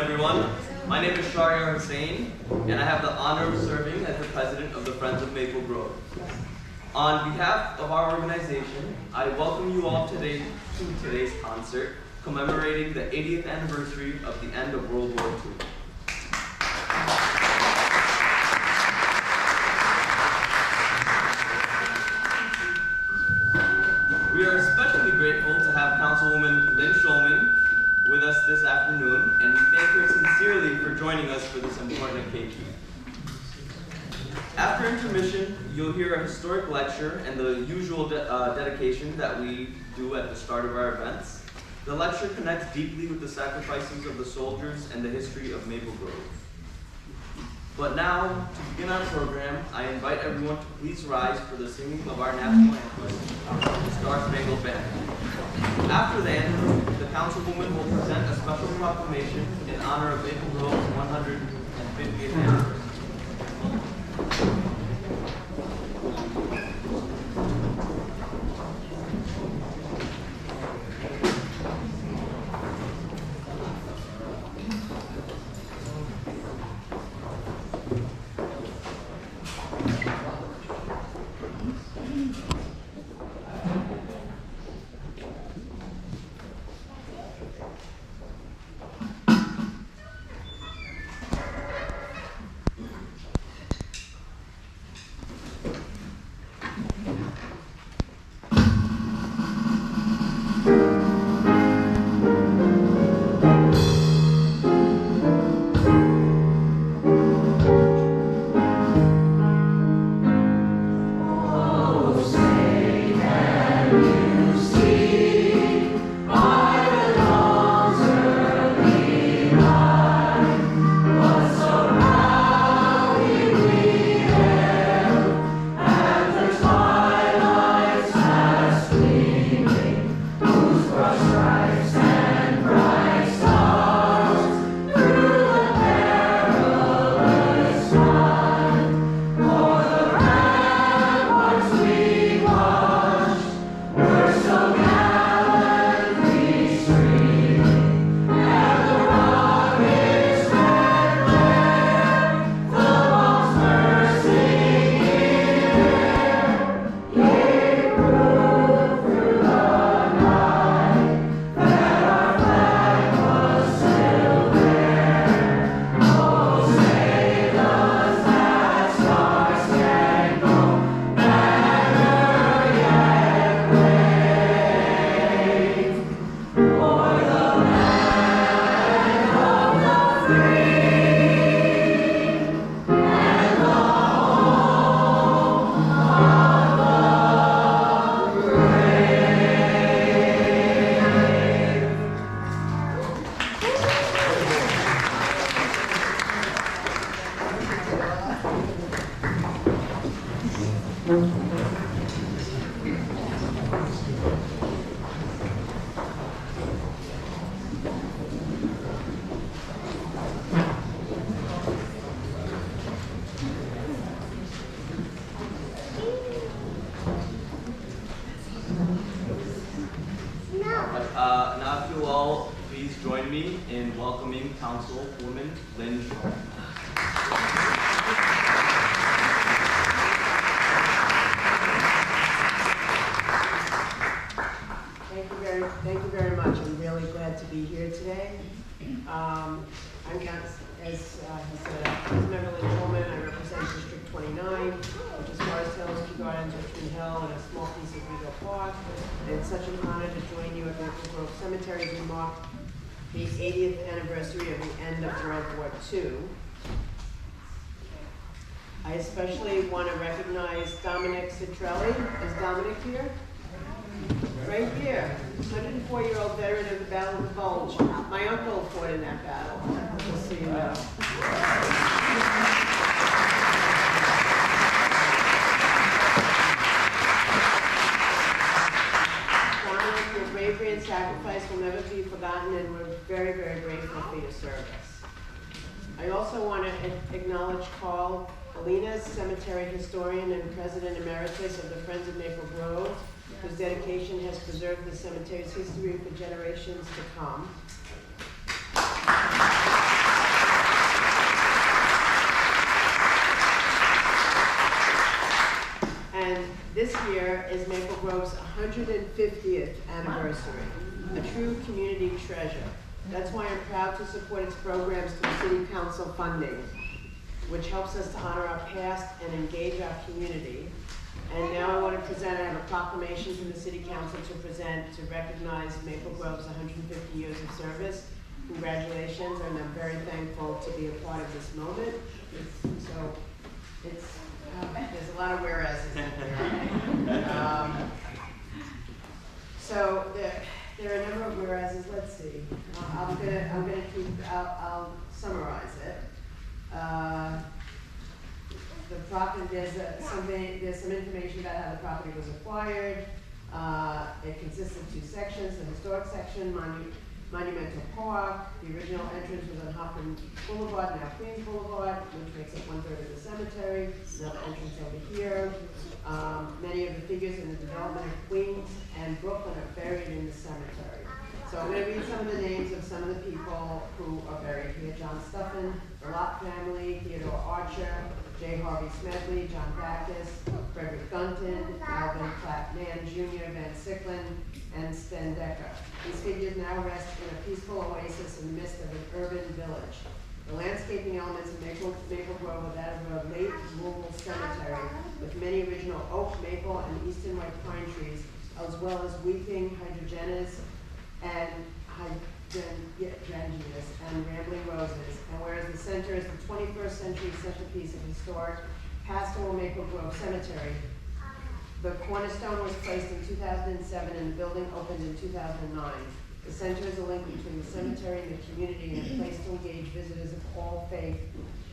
everyone. My name is Shahryar Hussain, and I have the honor of serving as the president of the Friends of Maple Grove. On behalf of our organization, I welcome you all today to today's concert commemorating the 80th anniversary of the end of World War II. We are especially grateful to have Councilwoman Lynn Schulman with us this afternoon, and we thank her sincerely for joining us for this important occasion. After intermission, you'll hear a historic lecture and the usual dedication that we do at the start of our events. The lecture connects deeply with the sacrifices of the soldiers and the history of Maple Grove. But now, to begin our program, I invite everyone to please rise for the singing of our national anthem, the STARS-SPANGLED Banner. After the anthem, the Councilwoman will present a special proclamation in honor of Maple Grove's 150th anniversary. Now if you all please join me in welcoming Councilwoman Lynn Schulman. Thank you very much. I'm really glad to be here today. I'm, as he said, Councilmember Lynn Schulman. I represent District 29, which is Forest Hills, Kew Gardens, Richmond Hill, and a small piece of Regal Park. And it's such an honor to join you at Maple Grove Cemetery as we mark the 80th anniversary of the end of World War II. I especially want to recognize Dominic Citrelli. Is Dominic here? Right here, 104-year-old veteran of the Battle of the Bulge. My uncle fought in that battle, just so you know. Dominic, your bravery and sacrifice will never be forgotten, and we're very, very grateful for your service. I also want to acknowledge Carl Ballenas, cemetery historian and president emeritus of the Friends of Maple Grove, whose dedication has preserved the cemetery's history for generations to come. And this year is Maple Grove's 150th anniversary, a true community treasure. That's why I'm proud to support its programs through City Council funding, which helps us to honor our past and engage our community. And now I want to present, I have a proclamation from the City Council to present to recognize Maple Grove's 150 years of service. Congratulations, and I'm very thankful to be a part of this moment. So it's, there's a lot of whereases in there. So there are a number of whereases. Let's see. I'll summarize it. The property, there's some information about how the property was acquired. It consists of two sections: the historic section, Monumental Park. The original entrance was on Hoffman Boulevard, now Queens Boulevard, which makes up 1/3 of the cemetery. Another entrance over here. Many of the figures in the development of Queens and Brooklyn are buried in the cemetery. So I'm going to read some of the names of some of the people who are buried here. John Stuffin, the Lott family, Theodore Archer, J. Harvey Smedley, John Backus, Frederick Gunton, Alvin Clapman Jr., Van Sicklin, and Sten Decker. These figures now rest in a peaceful oasis in the midst of an urban village. The landscaping elements of Maple Grove are that of a late rural cemetery with many original oak, maple, and eastern white pine trees, as well as weeping hydrogenas and hydrangeas and rambling roses. And whereas the center is the 21st century centerpiece of historic pastoral Maple Grove Cemetery, the cornerstone was placed in 2007 and the building opened in 2009. The center is a link between the cemetery and the community and a place to engage visitors of all faith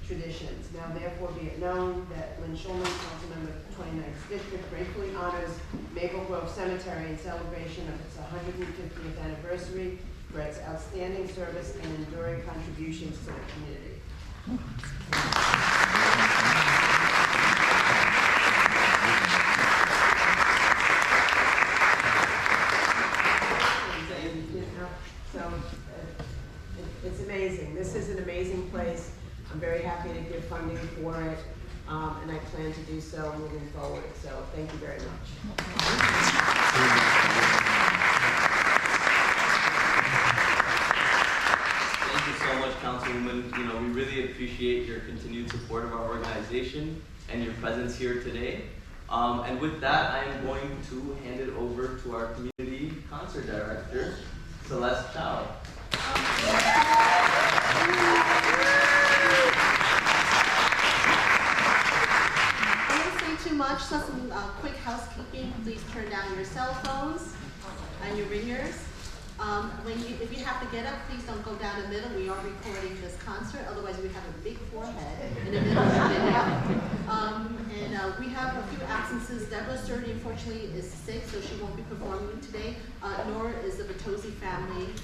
traditions. Now therefore be it known that Lynn Schulman, Councilmember 29th District, gratefully honors Maple Grove Cemetery in celebration of its 150th anniversary for its outstanding service and enduring contributions to the community. It's amazing. This is an amazing place. I'm very happy to give funding for it, and I plan to do so moving forward. So thank you very much. Thank you so much, Councilwoman. You know, we really appreciate your continued support of our organization and your presence here today. And with that, I am going to hand it over to our community concert director, Celeste Chau. Too much, so some quick housekeeping. Please turn down your cell phones and your ringers. If you have to get up, please don't go down the middle. We are recording this concert, otherwise we have a big forehead in the middle of the and we have a few absences. Deborah Sturdy, unfortunately, is sick, so she won't be performing today. Nor is the Bertozzi family.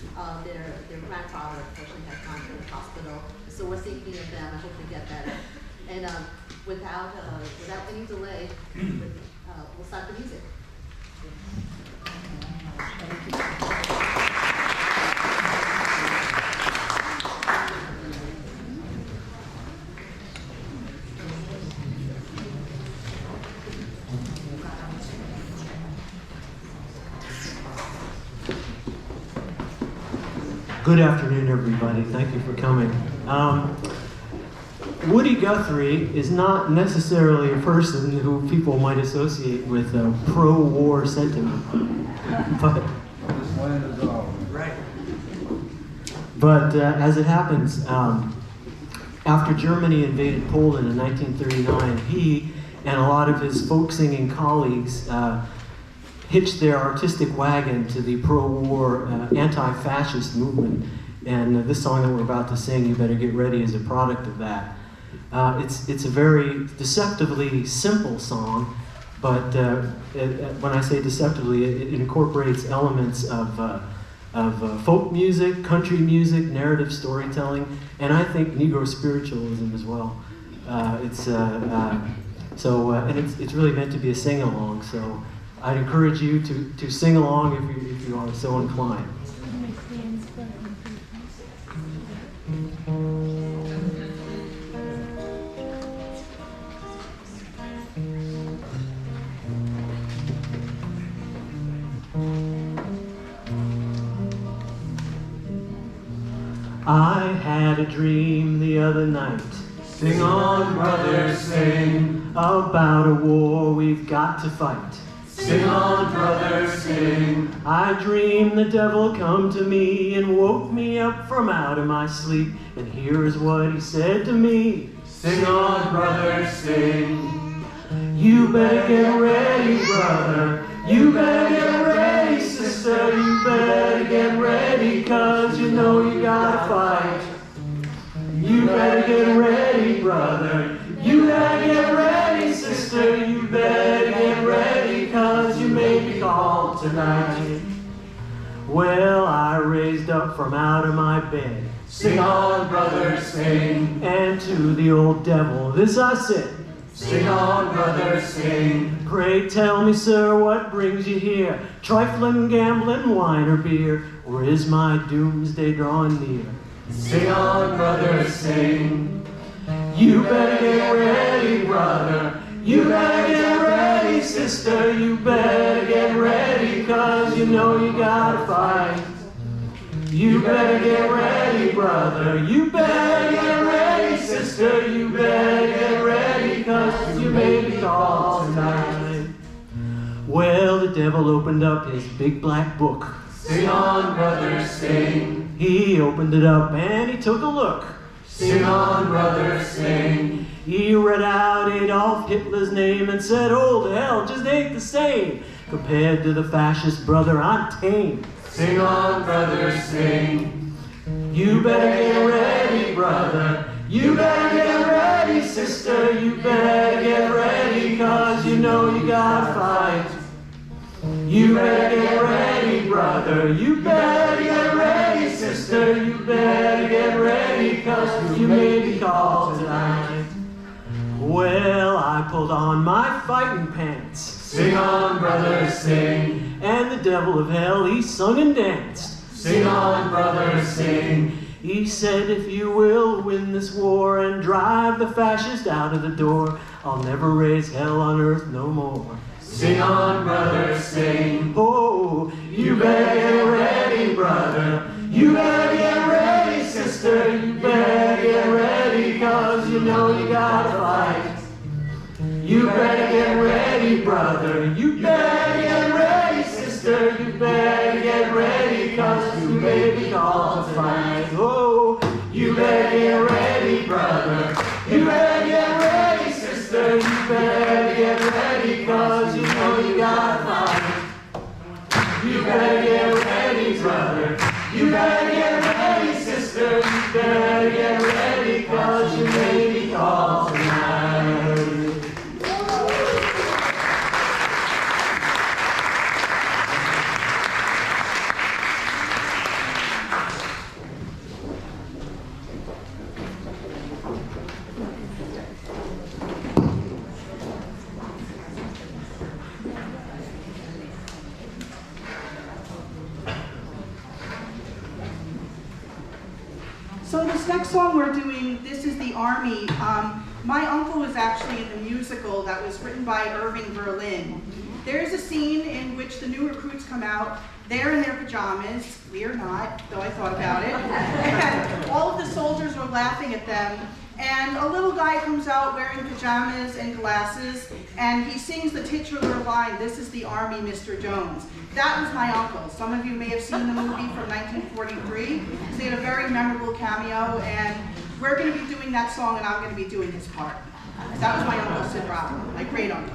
Their grandfather, unfortunately, has gone to the hospital, so we're thinking of them. I hope they get better. And without any delay, we'll start the music. Good afternoon, everybody. Thank you for coming. Woody Guthrie is not necessarily a person who people might associate with a pro-war sentiment, but as it happens, after Germany invaded Poland in 1939, he and a lot of his folk singing colleagues hitched their artistic wagon to the pro-war anti-fascist movement, and this song that we're about to sing, You Better Get Ready, is a product of that. It's a very deceptively simple song, but when I say deceptively, it incorporates elements of folk music, country music, narrative storytelling, and I think Negro spiritualism as well. And it's really meant to be a sing-along. So I'd encourage you to sing along if you are so inclined. I had a dream the other night. Sing on, brother, sing. About a war we've got to fight. Sing on, brother, sing. I dreamed the devil come to me and woke me up from out of my sleep. And here's what he said to me. Sing on, brother, sing. You better get ready, brother. You better get ready, sister. You better get ready, 'cause you know you gotta fight. You better get ready, brother. You better get ready, sister. You better get ready, 'cause you may be called tonight. Well, I raised up from out of my bed. Sing on, brother, sing. And to the old devil this I said. Sing on, brother, sing. Pray tell me, sir, what brings you here? Trifling, gambling, wine or beer? Or is my doomsday drawing near? Sing on, brother, sing. You better get ready, brother. You better get ready, sister. You better get ready, 'cause you know you gotta fight. You better get ready, brother. You better get ready, sister. You better get ready, 'cause you may be called tonight. Well, the devil opened up his big black book. Sing on, brother, sing. He opened it up and he took a look. Sing on, brother, sing. He read out Adolf Hitler's name and said, oh, the hell, just ain't the same. Compared to the fascist brother, I'm tame. Sing on, brother, sing. You better get ready, brother. You better get ready, sister. You better get ready, 'cause you know you gotta fight. You better get ready, brother. You better get ready, sister. You better get ready, 'cause you may be called tonight. Well, I pulled on my fighting pants. Sing on, brother, sing. And the devil of hell, he sung and danced. Sing on, brother, sing. He said, if you will win this war and drive the fascist out of the door, I'll never raise hell on earth no more. Sing on, brother, sing. Oh, you better get ready, brother. You better get ready, sister. You better get ready, 'cause you know you gotta fight. You better get ready, brother. You better get ready, sister. You better get ready, 'cause you may be called to fight. Oh, you better get ready, brother. You better get ready, sister. You better get ready, 'cause you know you gotta fight. You better get ready, brother. You better get ready, sister. You better get ready, 'cause you may be called tonight. So this next song we're doing, this is the Army. My uncle was actually in the musical that was written by Irving Berlin. There's a scene in which the new recruits come out. They're in their pajamas. We are not, though I thought about it. And all of the soldiers were laughing at them. And a little guy comes out wearing pajamas and glasses, and he sings the titular line, "This is the Army, Mr. Jones." That was my uncle. Some of you may have seen the movie from 1943. So he had a very memorable cameo, and we're going to be doing that song, and I'm going to be doing his part. That was my uncle, Sid Robin, my great uncle.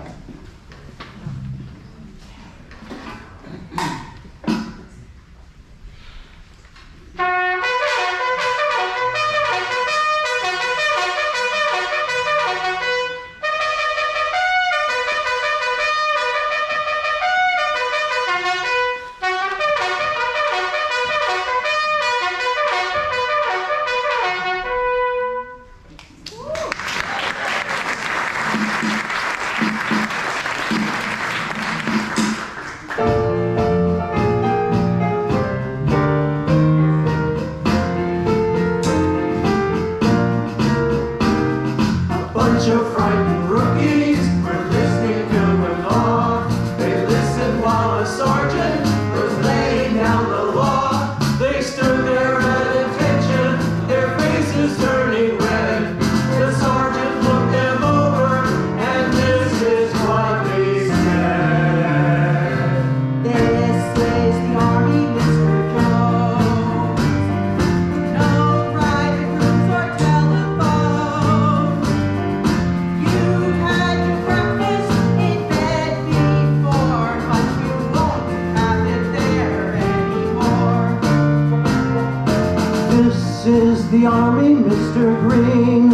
This is the Army, Mr. Green.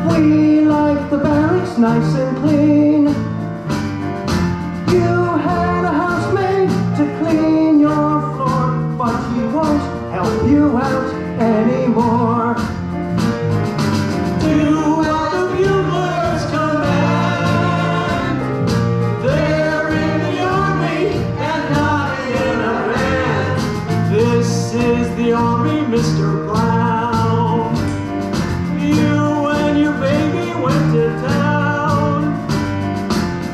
We like the barracks nice and clean. You had a housemaid to clean your floor, but he won't help you out anymore. Do what the buglers command. They're in the Army and not in a band. This is the Army, Mr. Brown. You and your baby went to town.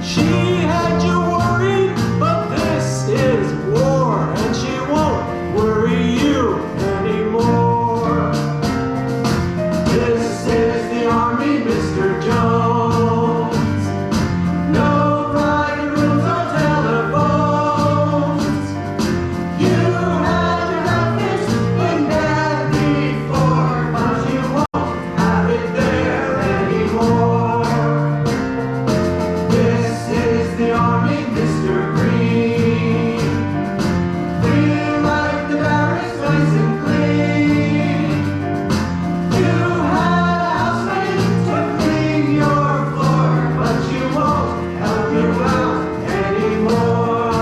She had you worried, but this is war, and she won't worry you anymore. This is the Army, Mr. Jones. No private rooms or telephones. You had your breakfast in bed before, but you won't have it there anymore. This is the Army, Mr. Green. We like the barracks nice and clean. You had a housemaid to clean your floor, but you won't help you out anymore.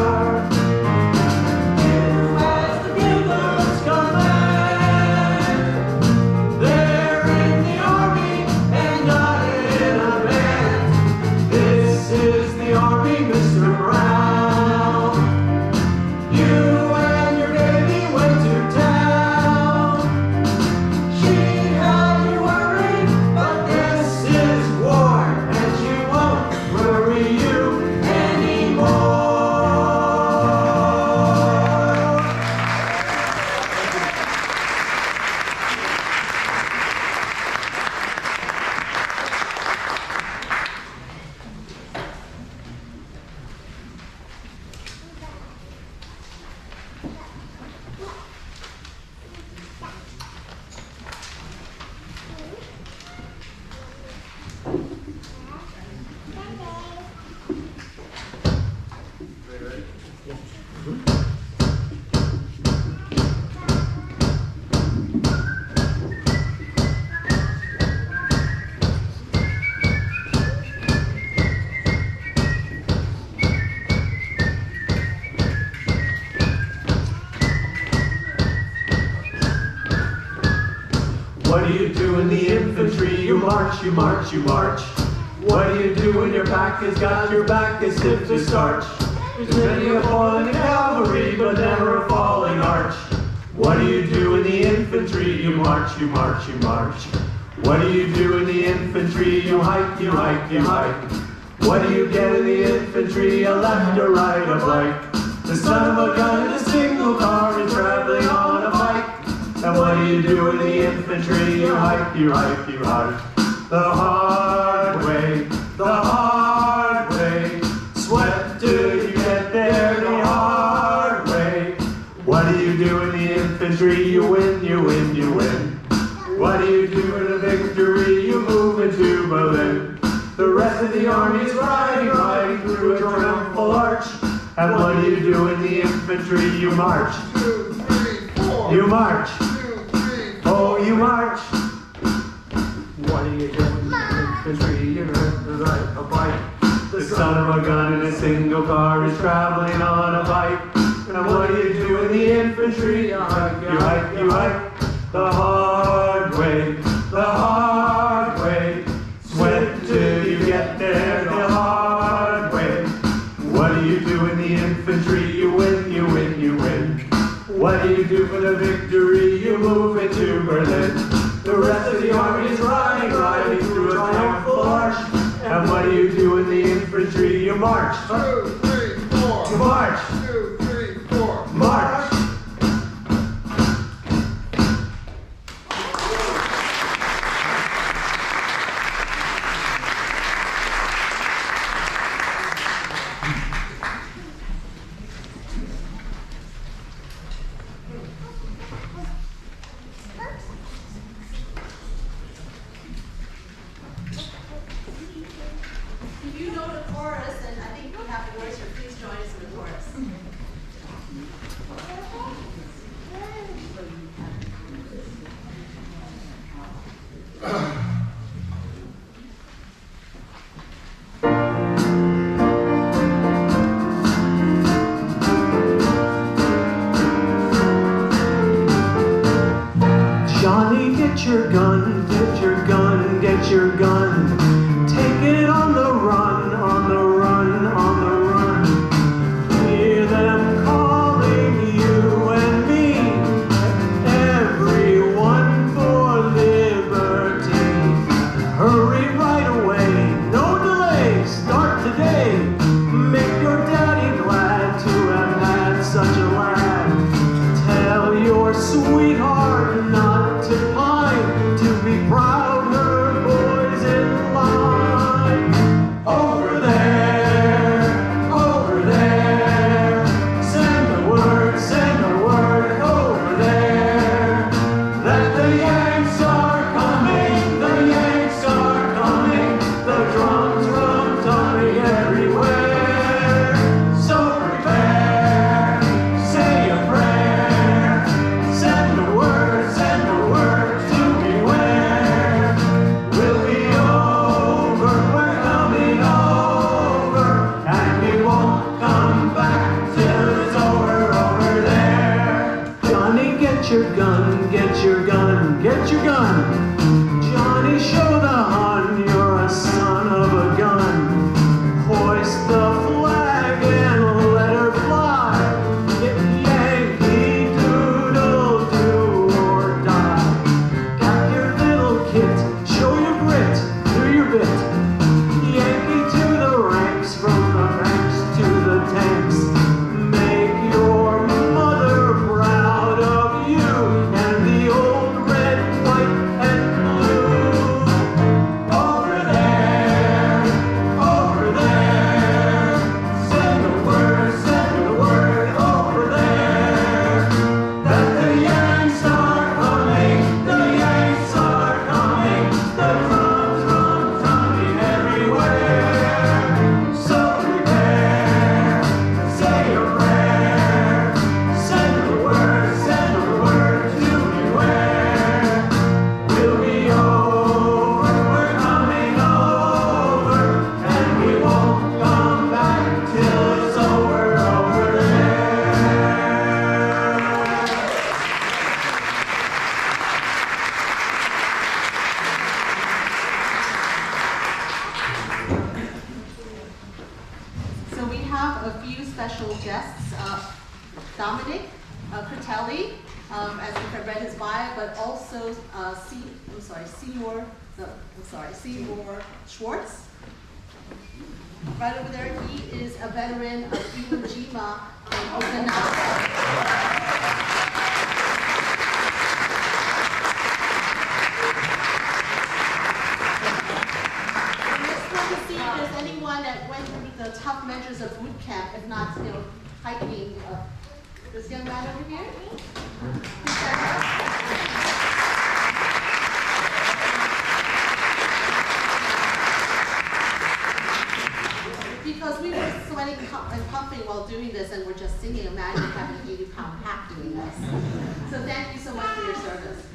You as the buglers command. They're in the Army and not in a band. This is the Army, Mr. Brown. You and your baby went to town. She had you worried, but this is war, and she won't worry you anymore. What do you do in the infantry? You march, you march, you march. What do you do when your back has got your back as stiff as starch? There's many a fall in the cavalry, but never a falling arch. What do you do in the infantry? You march, you march, you march. What do you do in the infantry? You hike, you hike, you hike. What do you get in the infantry? A left, a right, a bike. The son of a gun in a single car is traveling on a bike. And what do you do in the infantry? You hike, you hike, you hike. The hard way, the hard way. Sweat till you get there the hard way. What do you do in the infantry? You win, you win, you win. What do you do in a victory? You move into Berlin. The rest of the army is riding, riding through a triumphal arch. And what do you do in the infantry? You march. 2, 3, 4. You march. 2, 3, 4. Oh, you march. What do you do in the infantry? You ride a bike. The son of a gun in a single car is traveling on a bike. And what do you do in the infantry? You hike, you hike, you hike. The hard way, the hard way. Sweat till you get there the hard way. What do you do in the infantry? You win, you win, you win. What do you do for the victory? You move into Berlin. The rest of the army is riding, riding through a triumphal arch. And what do you do in the infantry? You march. 2, 3, 4. You march. 2, 3, 4. March. If you know the chorus, and I think you have the voice, or please join us in the chorus. your gun, get your gun, get your gun. Take it on the run, on the run, on the run. Hear them calling you and me, everyone for liberty. Hurry right away, no delay, start today. Make your daddy glad to have had such a lad. Tell your sweetheart not to pine, to be proud her boys in line. Over there, send a word over there, that the Yanks are coming, the Yanks are coming, the drums rum-tumming everywhere. So prepare, say a prayer, send a word to beware. We'll be over, we're coming over, and we won't come back till it's over there. Johnny, get your gun, get your gun, get your gun. Johnny, show the hun you're a son of a gun. Hoist the flag and let her fly. Get Yankee Doodle, do or die. Got your little kit, show your grit, do your bit. Yankee to the ranks, from the ranks to the tanks. Make your mother proud of you and the old red, white, and blue. Over there, send a word over there, that the Yanks are coming, the Yanks are coming, the drums rum-tumming everywhere. So prepare, say a prayer, send a word to beware. We'll be over, we're coming over, and we won't come back till it's over there. So we have a few special guests, Dominic Critelli, as you have read his bio, but also Seymour Schwartz. Right over there, he is a veteran of Iwo Jima and Okinawa. Let's look to see if there's anyone that went through the tough measures of boot camp, if not, hiking. This young man over here? Please stand up. Because we were sweating and pumping while doing this, and we're just singing. Imagine having an 80-pound pack doing this. So thank you so much for your service.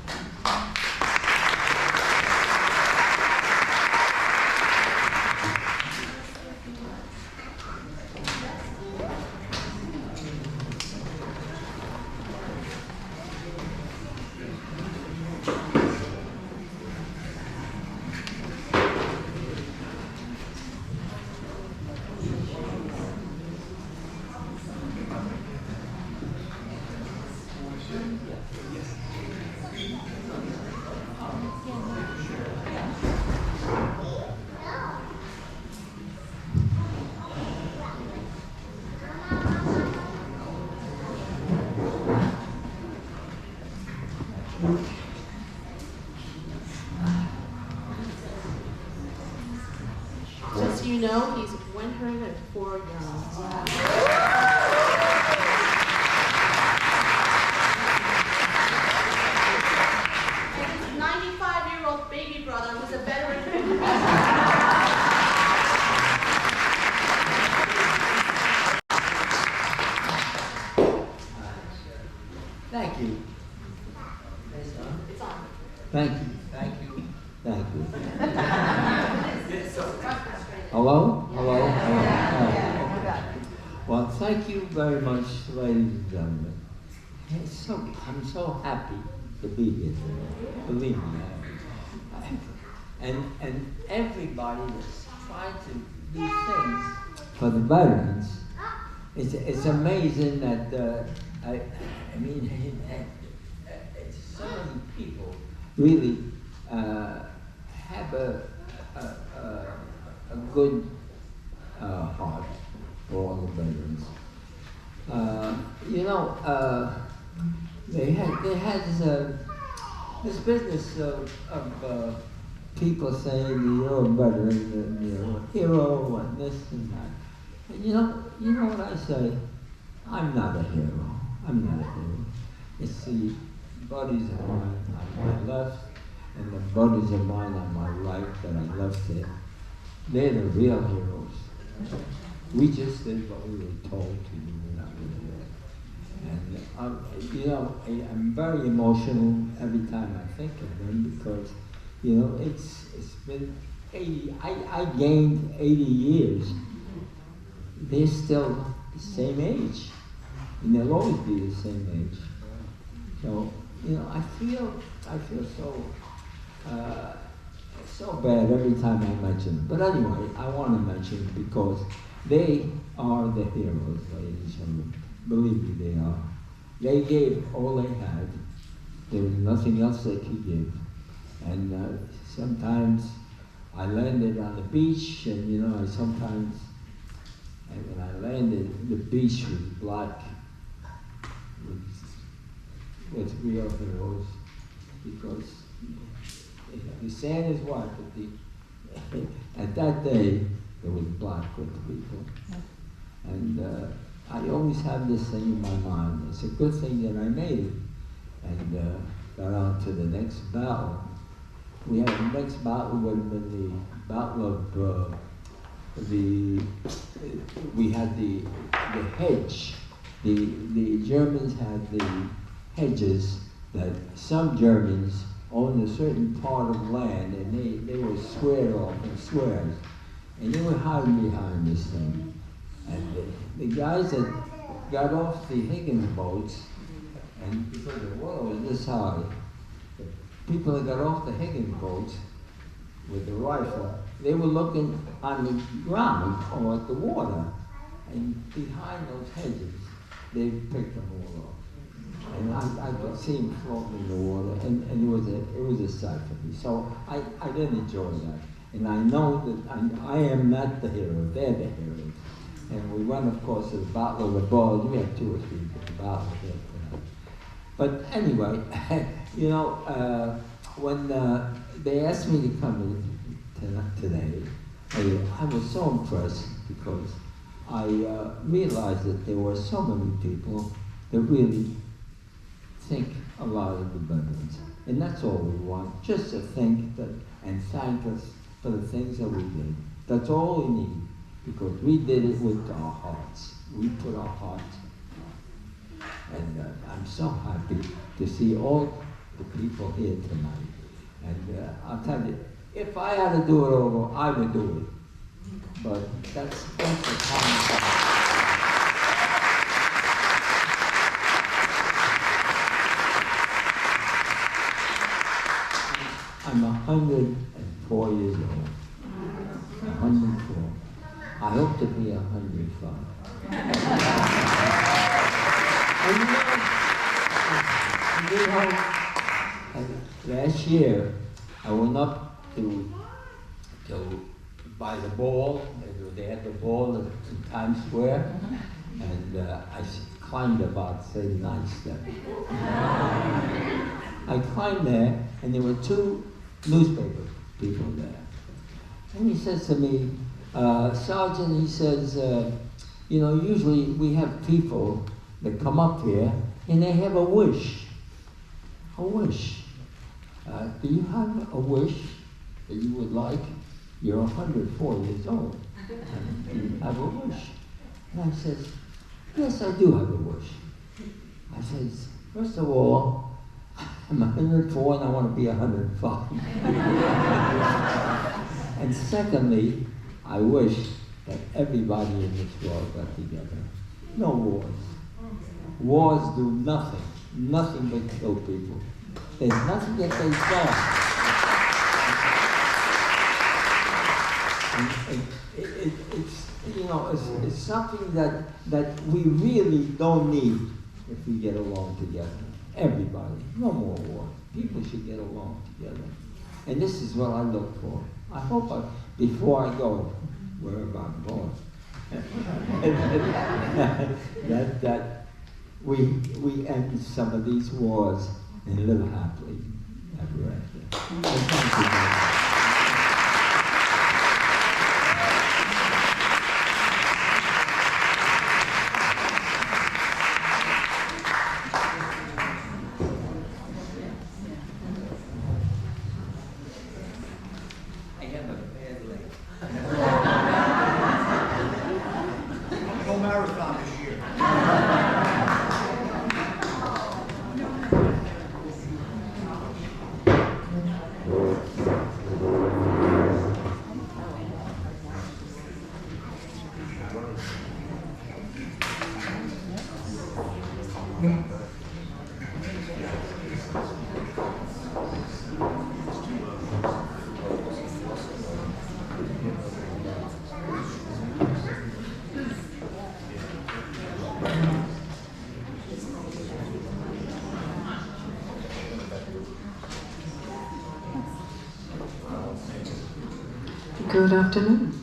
Just so you know, he's 104 years old. And his 95-year-old baby brother, who's a veteran. Thank you. It's on. Thank you. Thank you. Thank you. Hello? Hello? Hello? Well, thank you very much, ladies and gentlemen. I'm so happy to be here today. Believe me. And everybody that's trying to do things for the veterans, it's amazing that, I mean, so many people really have a good heart for all the veterans. You know, they had this business of people saying you're a veteran and you're a hero and this and that. And you know what I say? I'm not a hero. I'm not a hero. It's the buddies of mine on my left and the buddies of mine on my right that I left there. They're the real heroes. We just did what we were told to do when I was there. And you know, I'm very emotional every time I think of them because, you know, it's been 80, I gained 80 years. They're still the same age, and they'll always be the same age. So, you know, I feel so bad every time I mention them. But anyway, I want to mention them because they are the heroes, ladies and gentlemen. Believe me, they are. They gave all they had. There was nothing else they could give. And sometimes I landed on the beach, and you know, and when I landed, the beach was black with real heroes, because the sand is white, but at that day, it was black with the people. And I always have this thing in my mind. It's a good thing that I made it and got on to the next battle. We had the next battle would have been the battle of we had the hedge. The Germans had the hedges that some Germans owned a certain part of land, and they were squared off in squares, and they were hiding behind this thing. And the guys that got off the Higgins boats, and because the water was this high, the people that got off the Higgins boats with the rifle, they were looking on the ground or at the water, and behind those hedges, they picked them all off. And I could see them floating in the water, and it was a sight for me. So I did enjoy that. And I know that I am not the hero, they're the heroes. And we went, of course, to the Battle of the Bulge. We had 2 or 3 battles there tonight. But anyway, you know, when they asked me to come in today, I was so impressed because I realized that there were so many people that really think a lot of the veterans. And that's all we want, just to think that and thank us for the things that we did. That's all we need, because we did it with our hearts. We put our hearts. And I'm so happy to see all the people here tonight. And I'll tell you, if I had to do it over, I would do it. But that's the common. I'm 104 years old. 104. I hope to be 105. And last year, I went up to by the ball. They had the ball in Times Square, and I climbed about 39 steps. I climbed there, and there were 2 newspaper people there. And he says to me, Sergeant, he says, you know, usually we have people that come up here and they have a wish. A wish. Do you have a wish that you would like? You're 104 years old. Do you have a wish? And I says, yes, I do have a wish. I says, first of all, I'm 104 and I want to be 105. And secondly, I wish that everybody in this world got together. No wars. Wars do nothing but kill people. There's nothing that they don't. It's you know, it's something that we really don't need if we get along together. Everybody, no more war. People should get along together. And this is what I look for. I hope before I go, wherever I'm going, that we end some of these wars and live happily ever after. And thank you very much. No marathon this year. Good afternoon.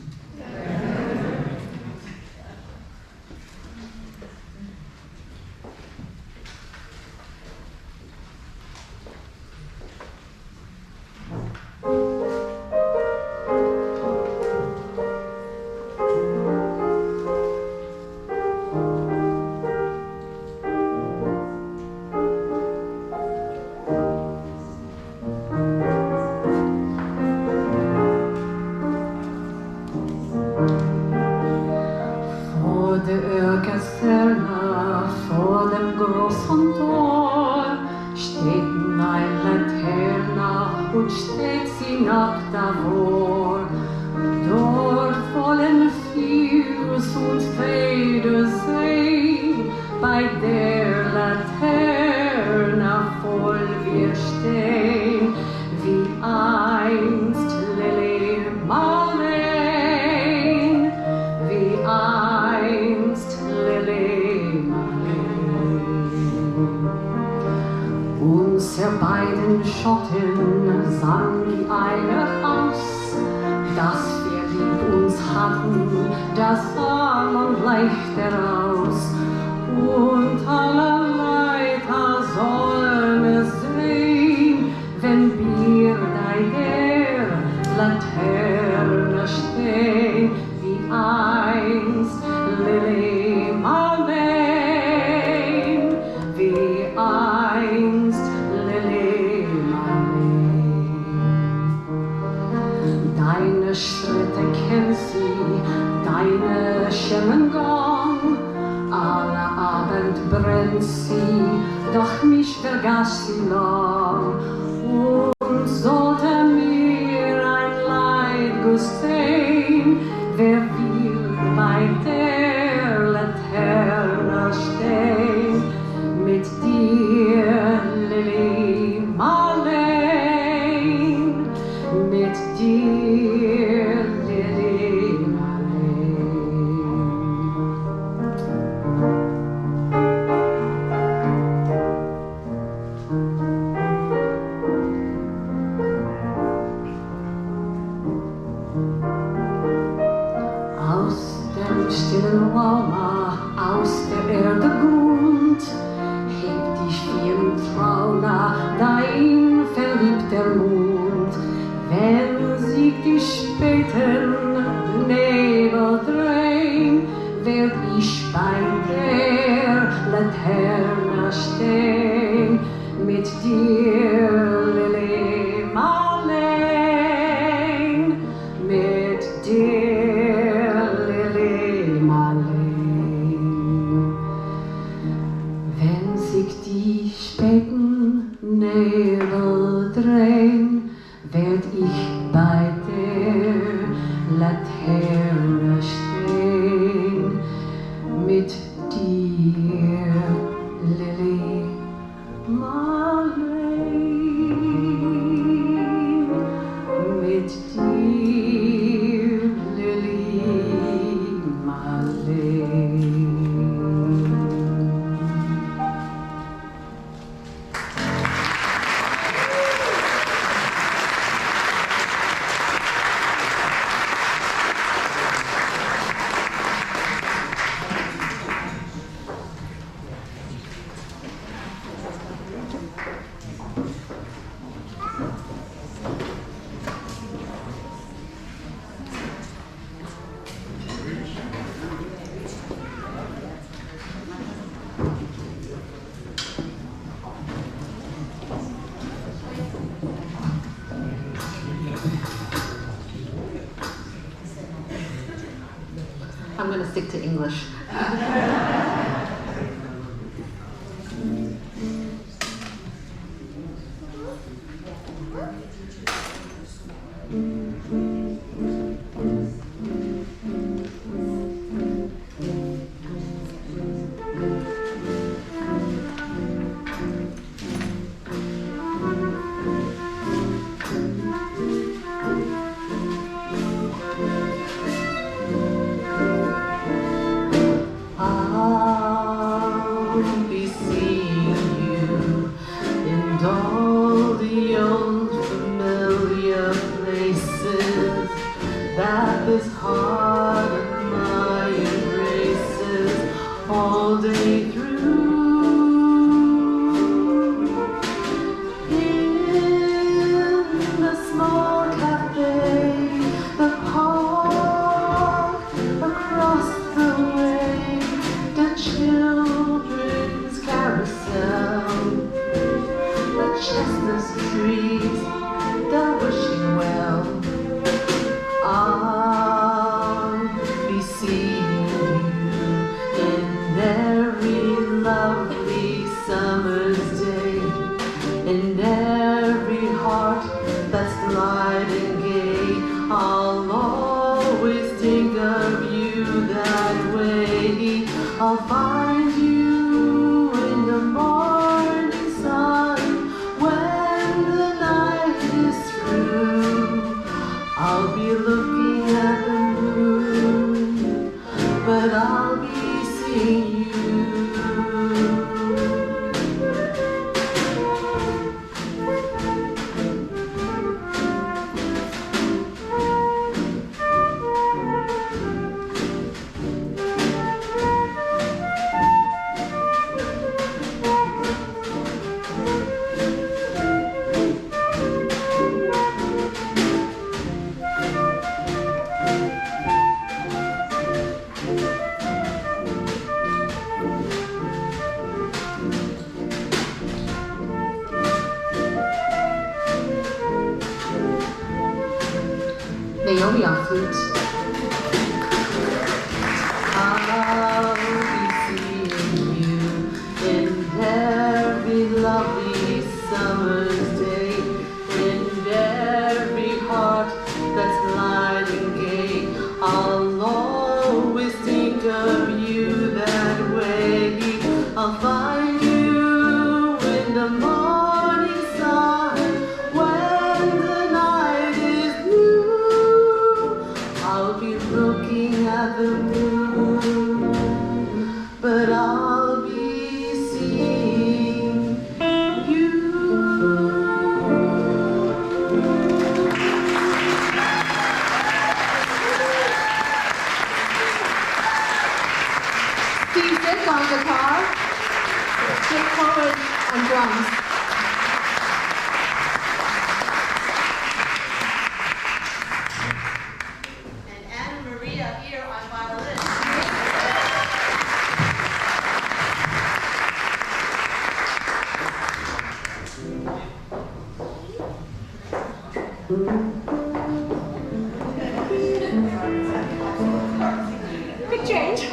Marlene. I'm going to stick to English. Big change.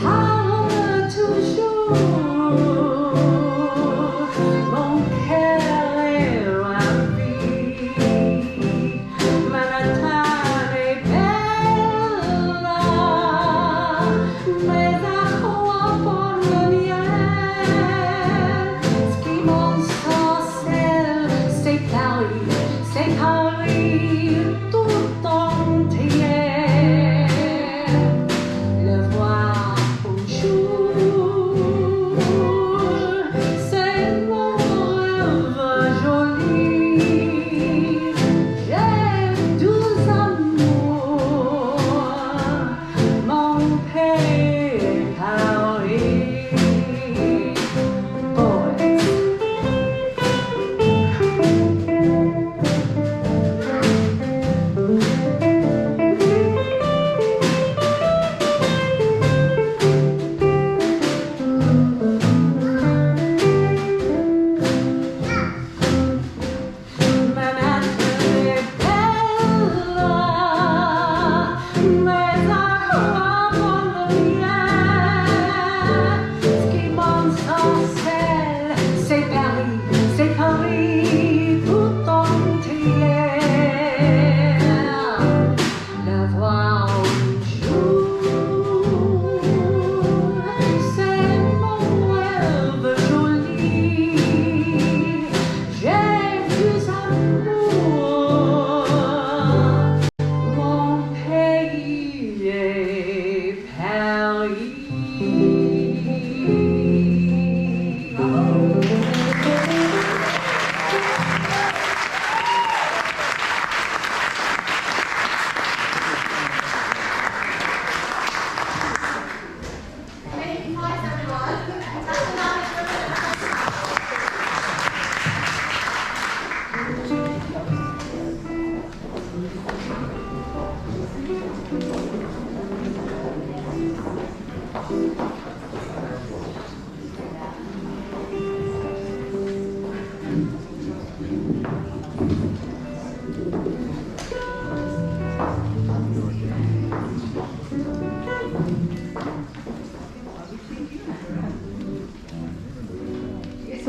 Parle toujours, mon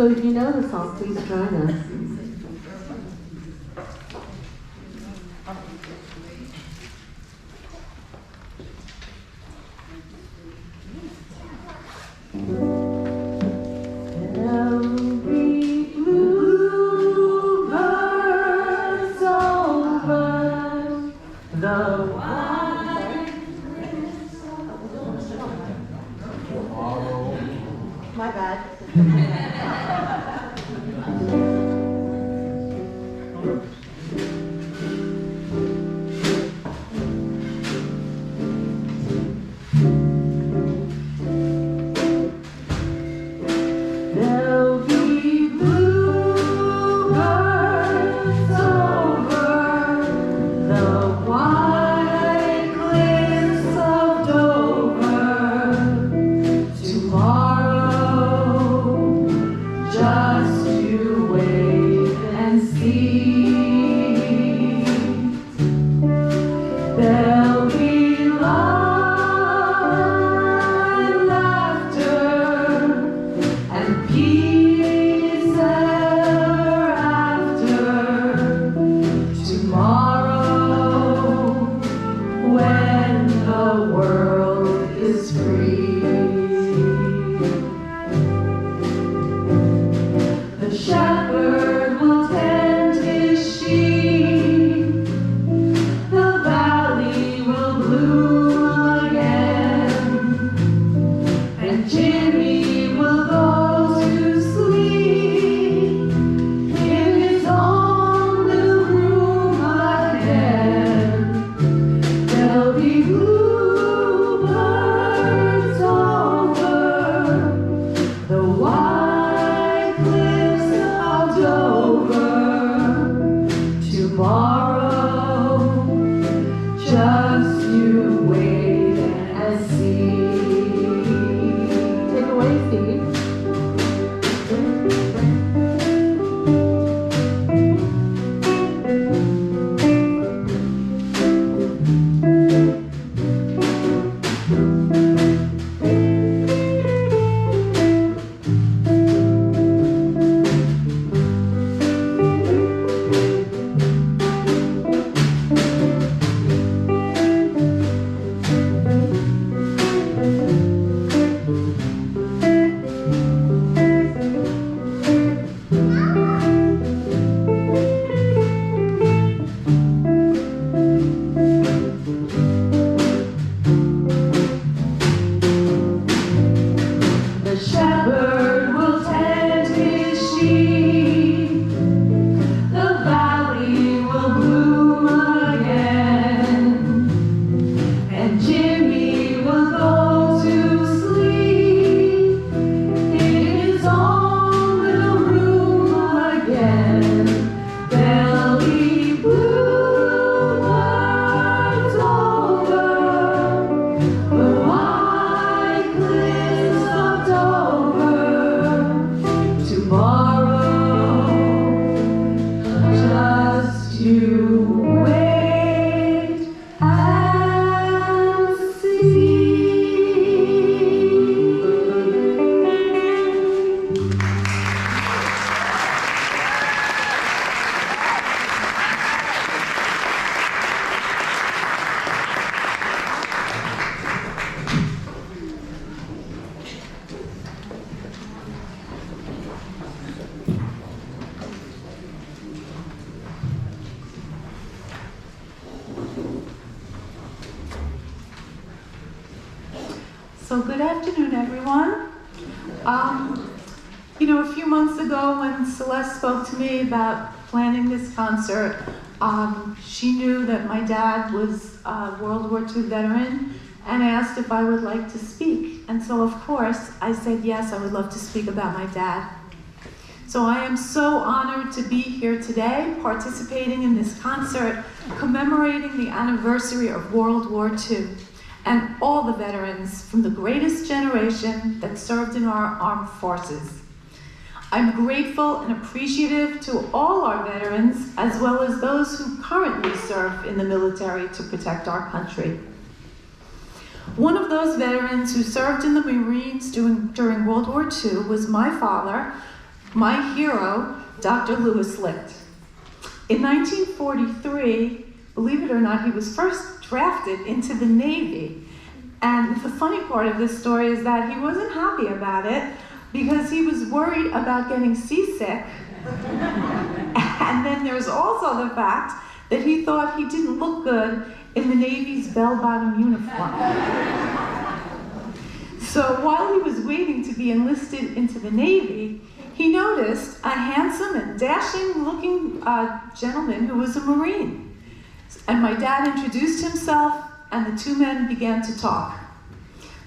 So if you know the song, please join us. My bad. There'll be bluebirds over the white cliffs of Dover tomorrow. Just you wait and see. There'll be love and laughter and peace ever after tomorrow when the world is free. The shepherd will tend his sheep, the valley will bloom again, and Jimmy will go to sleep in his own little room again. There'll be bluebirds over the white cliffs of Dover tomorrow. Just you wait and see. Take away, Steve. The shepherd will tend his sheep, the valley will bloom again, and Jimmy will go to sleep in his own little room again. There'll be bluebirds over the white cliffs of Dover tomorrow. Just you wait and see. So good afternoon, everyone. You know, a few months ago when Celeste spoke to me about planning this concert, she knew that my dad was a World War II veteran and asked if I would like to speak. And so, of course, I said yes, I would love to speak about my dad. So I am so honored to be here today, participating in this concert, commemorating the anniversary of World War II. And all the veterans from the greatest generation that served in our armed forces. I'm grateful and appreciative to all our veterans, as well as those who currently serve in the military to protect our country. One of those veterans who served in the Marines during World War II was my father, my hero, Dr. Louis Licht. In 1943, believe it or not, he was first drafted into the Navy. And the funny part of this story is that he wasn't happy about it because he was worried about getting seasick. And then there's also the fact that he thought he didn't look good in the Navy's bell-bottom uniform. So while he was waiting to be enlisted into the Navy, he noticed a handsome and dashing-looking gentleman who was a Marine. And my dad introduced himself, and the two men began to talk.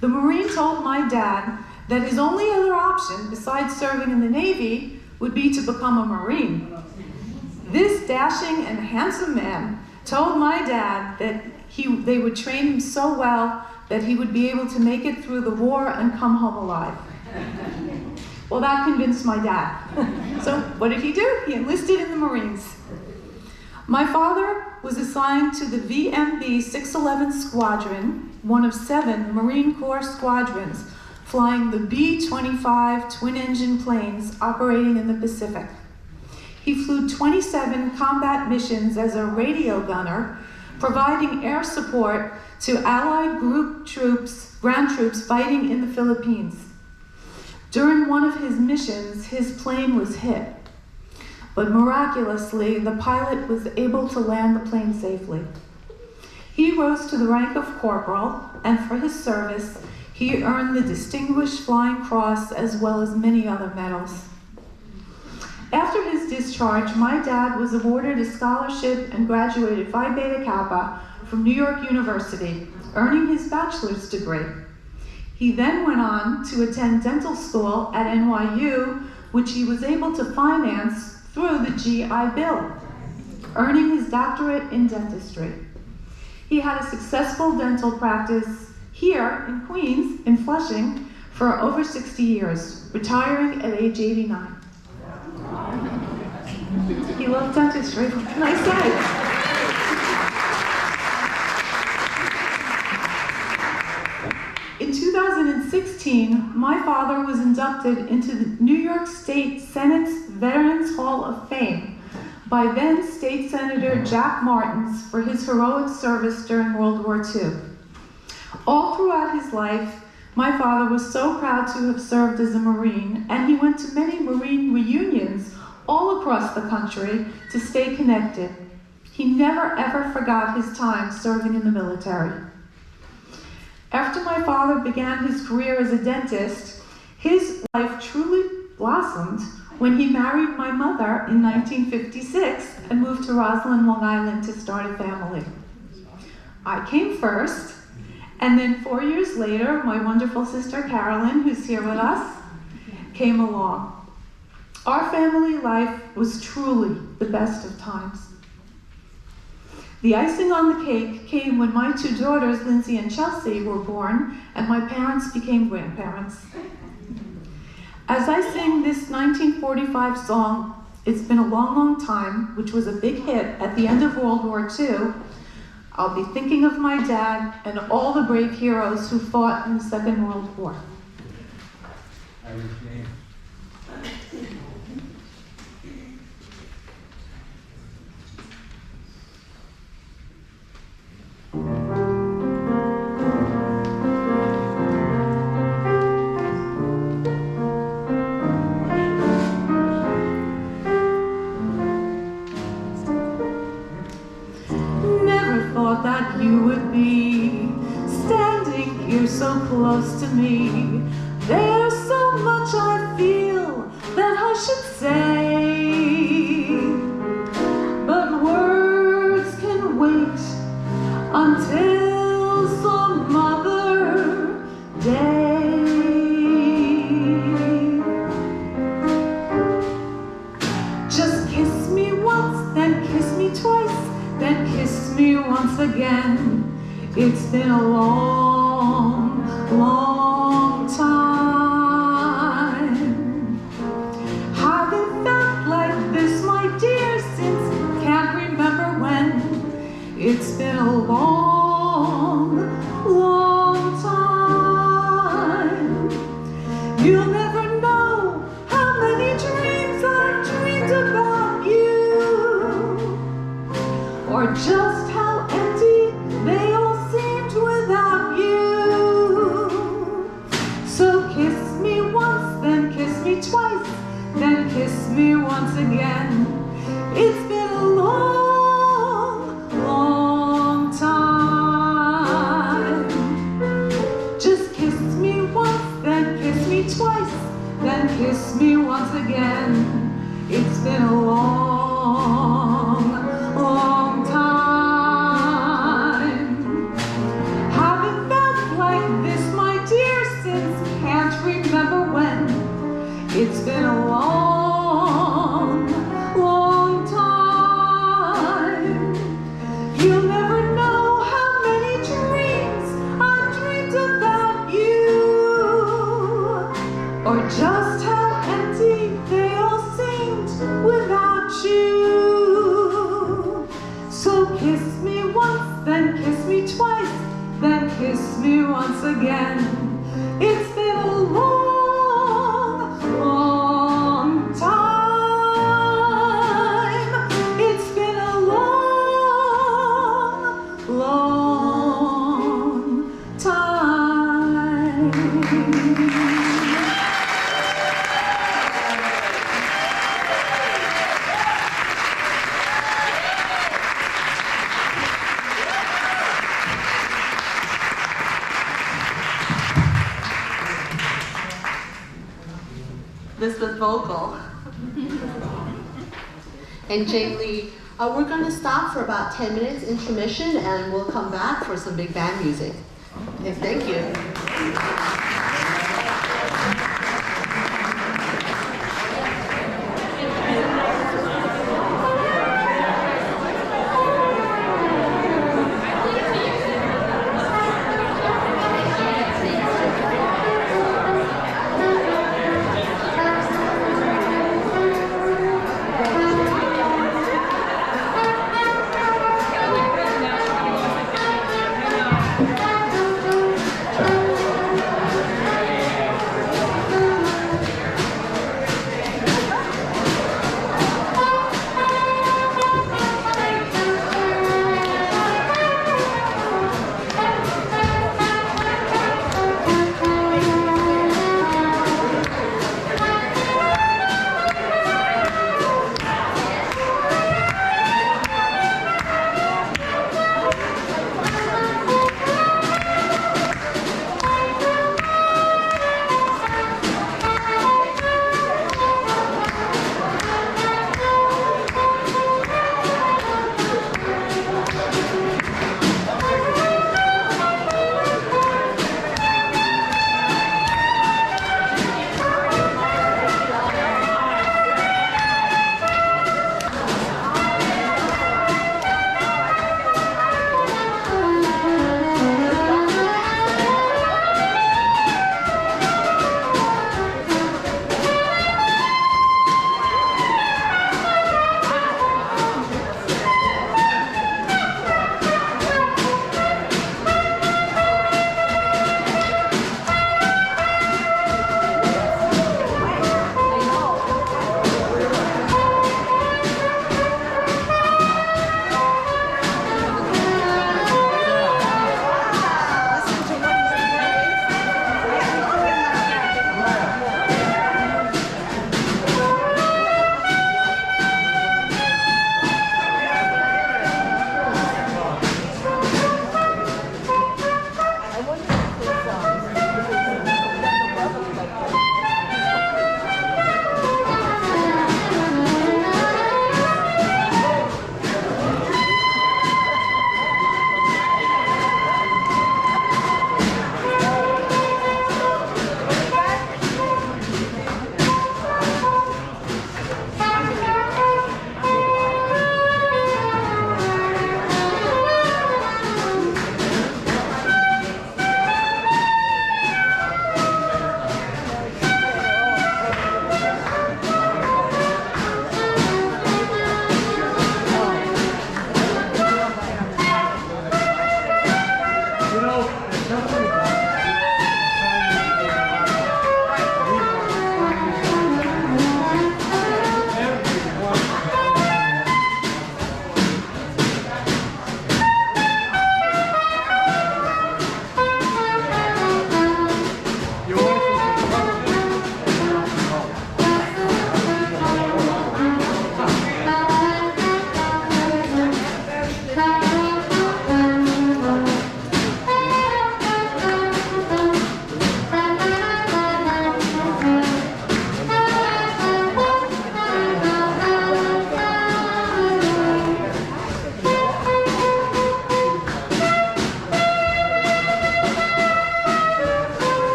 The Marine told my dad that his only other option besides serving in the Navy would be to become a Marine. This dashing and handsome man told my dad that they would train him so well that he would be able to make it through the war and come home alive. Well, that convinced my dad. So what did he do? He enlisted in the Marines. My father was assigned to the VMB 611 Squadron, one of 7 Marine Corps squadrons, flying the B-25 twin-engine planes operating in the Pacific. He flew 27 combat missions as a radio gunner, providing air support to Allied ground troops fighting in the Philippines. During one of his missions, his plane was hit. But miraculously, the pilot was able to land the plane safely. He rose to the rank of corporal, and for his service, he earned the Distinguished Flying Cross as well as many other medals. After his discharge, my dad was awarded a scholarship and graduated Phi Beta Kappa from New York University, earning his bachelor's degree. He then went on to attend dental school at NYU, which he was able to finance through the GI Bill, earning his doctorate in dentistry. He had a successful dental practice here in Queens, in Flushing, for over 60 years, retiring at age 89. He loved dentistry, what can I say? In 2016, my father was inducted into the New York State Senate's Veterans Hall of Fame by then State Senator Jack Martins for his heroic service during World War II. All throughout his life, my father was so proud to have served as a Marine, and he went to many Marine reunions all across the country to stay connected. He never ever forgot his time serving in the military. After my father began his career as a dentist, his life truly blossomed when he married my mother in 1956 and moved to Roslyn, Long Island to start a family. I came first, and then 4 years later, my wonderful sister Carolyn, who's here with us, came along. Our family life was truly the best of times. The icing on the cake came when my 2 daughters, Lindsay and Chelsea, were born, and my parents became grandparents. As I sing this 1945 song, It's Been a Long, Long Time, which was a big hit at the end of World War II, I'll be thinking of my dad and all the brave heroes who fought in the Second World War. That you would be standing here so close to me. There's so much I feel that I should say, but words can wait until some other day. Just kiss me once, then kiss me twice, then kiss me once again. It's been a long, long time. Haven't felt like this, my dear, since can't remember when. It's been a long, long time. You'll never know how many dreams twice, then kiss me once again. It's been a long, long time. Just kiss me once, then kiss me twice, then kiss me once again. It's been a long, long time. Haven't felt like this, my dear, since can't remember when. It's been a long, long time. You'll never know how many dreams I've dreamed about you, or just how empty they all seemed without you. So kiss me once, then kiss me twice, then kiss me once again. It's been a long, long time. It's been a long, long time. This was vocal. And Jane Lee, we're going to stop for about 10 minutes intermission, and we'll come back for some big band music. Okay, thank you.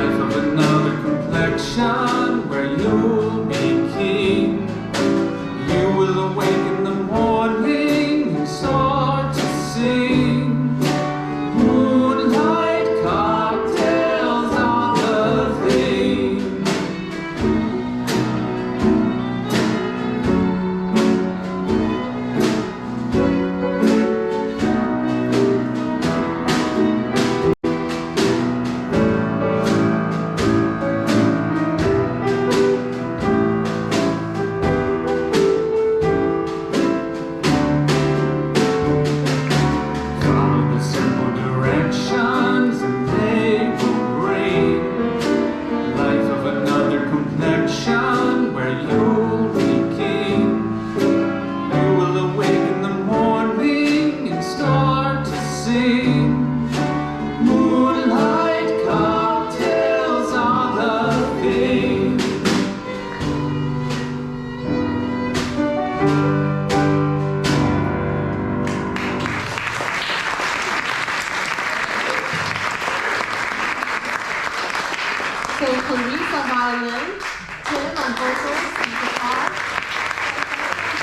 Life of another complexion where you'll be king. You will awake in the morning and start to sing. Moonlight cocktails are the thing. Follow the simple directions and they will bring life of another complexion where you'll be king. You will awake in the morning and start to sing. Moonlight cocktails are the thing. So Clarice on violin, Tim on vocals and guitar,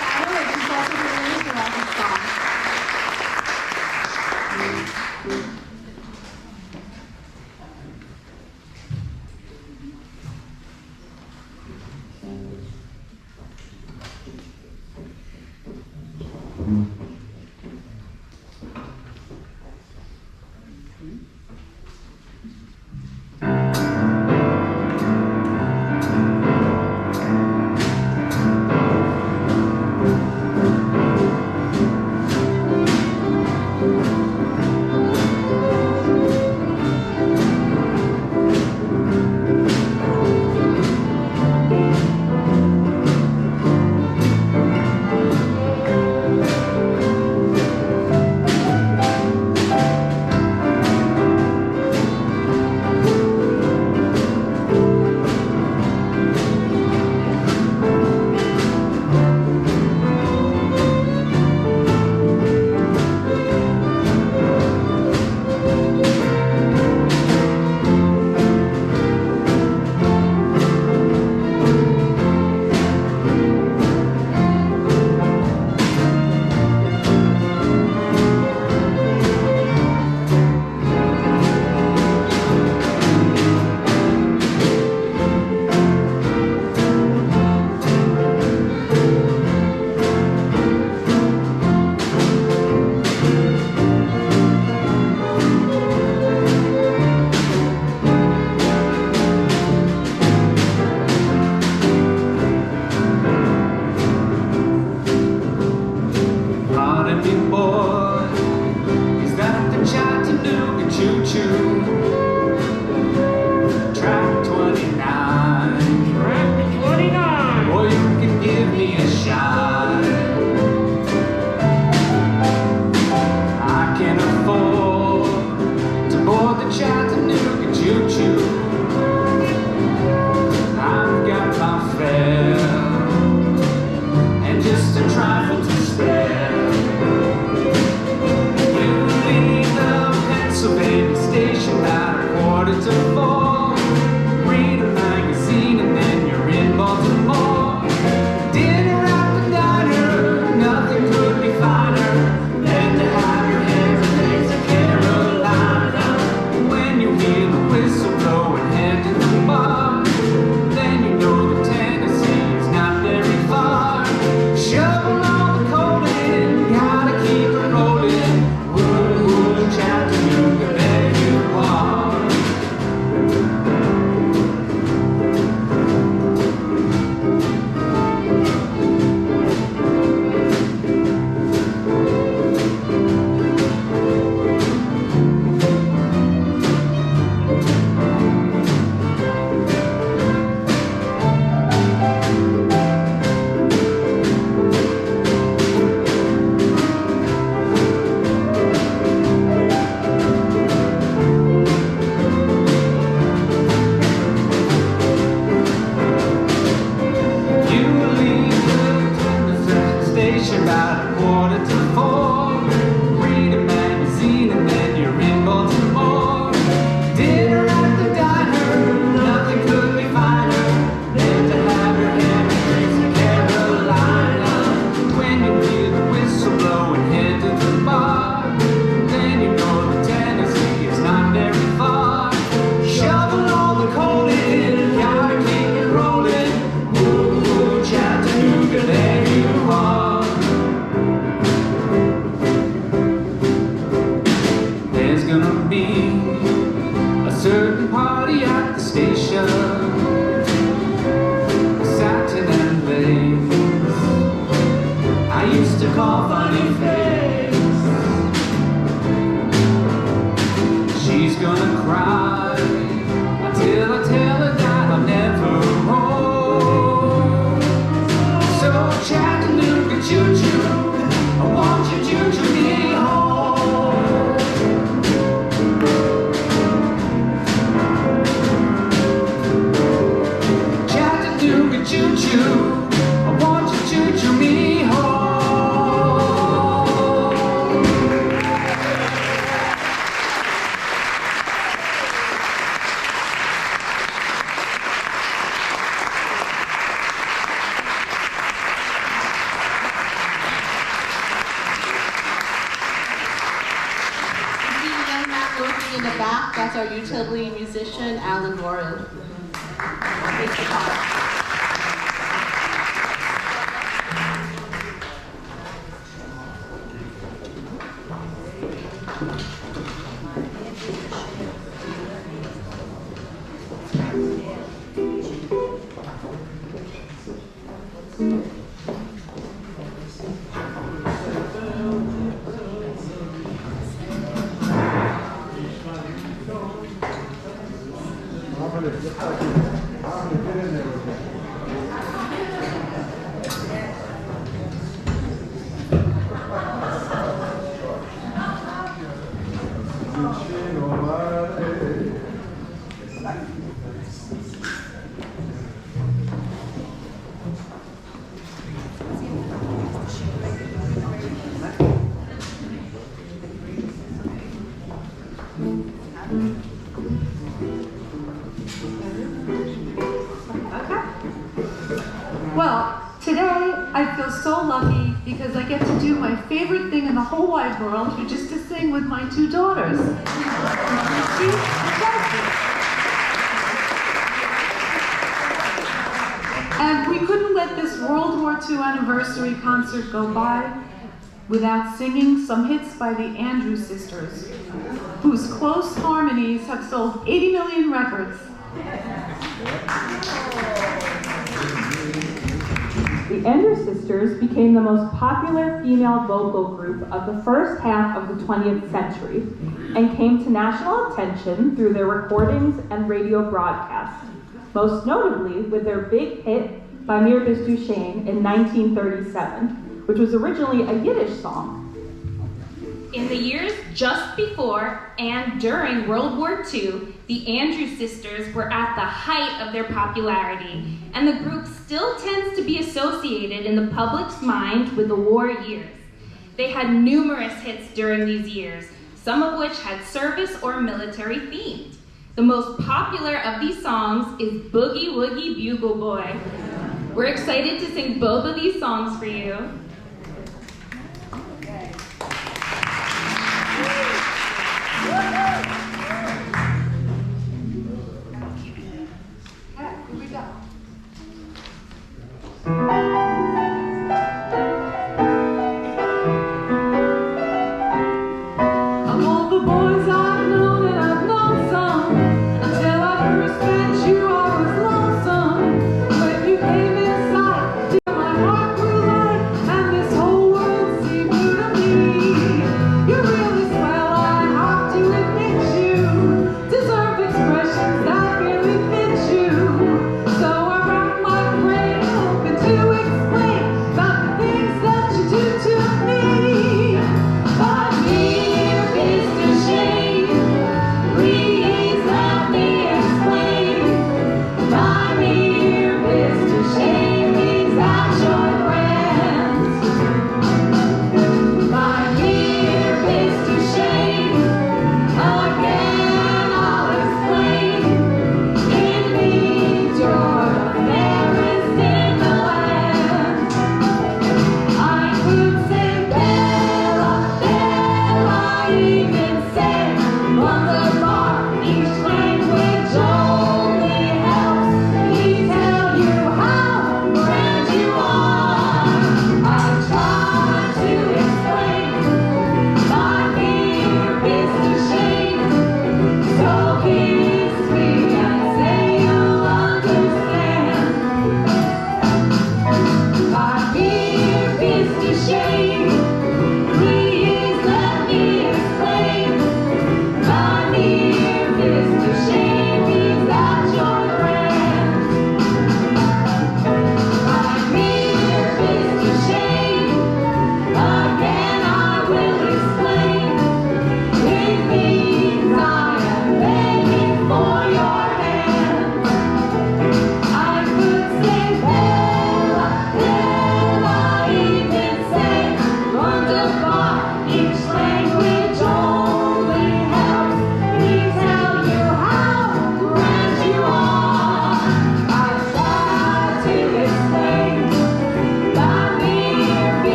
piano, and she's also familiar throughout the song. our utility musician, Alan Warren. Thanks for coming. Well, today I feel so lucky because I get to do my favorite thing in the whole wide world, which is to sing with my two daughters. And we couldn't let this World War II anniversary concert go by without singing some hits by the Andrews Sisters, whose close harmonies have sold 80 million records. The Andrews Sisters became the most popular female vocal group of the first half of the 20th century and came to national attention through their recordings and radio broadcasts, most notably with their big hit by BIST in 1937, which was originally a Yiddish song. In the years just before and during World War II, the Andrews Sisters were at the height of their popularity, and the group still tends to be associated in the public's mind with the war years. They had numerous hits during these years, some of which had service or military themed. The most popular of these songs is Boogie Woogie Bugle Boy. We're excited to sing both of these songs for you. And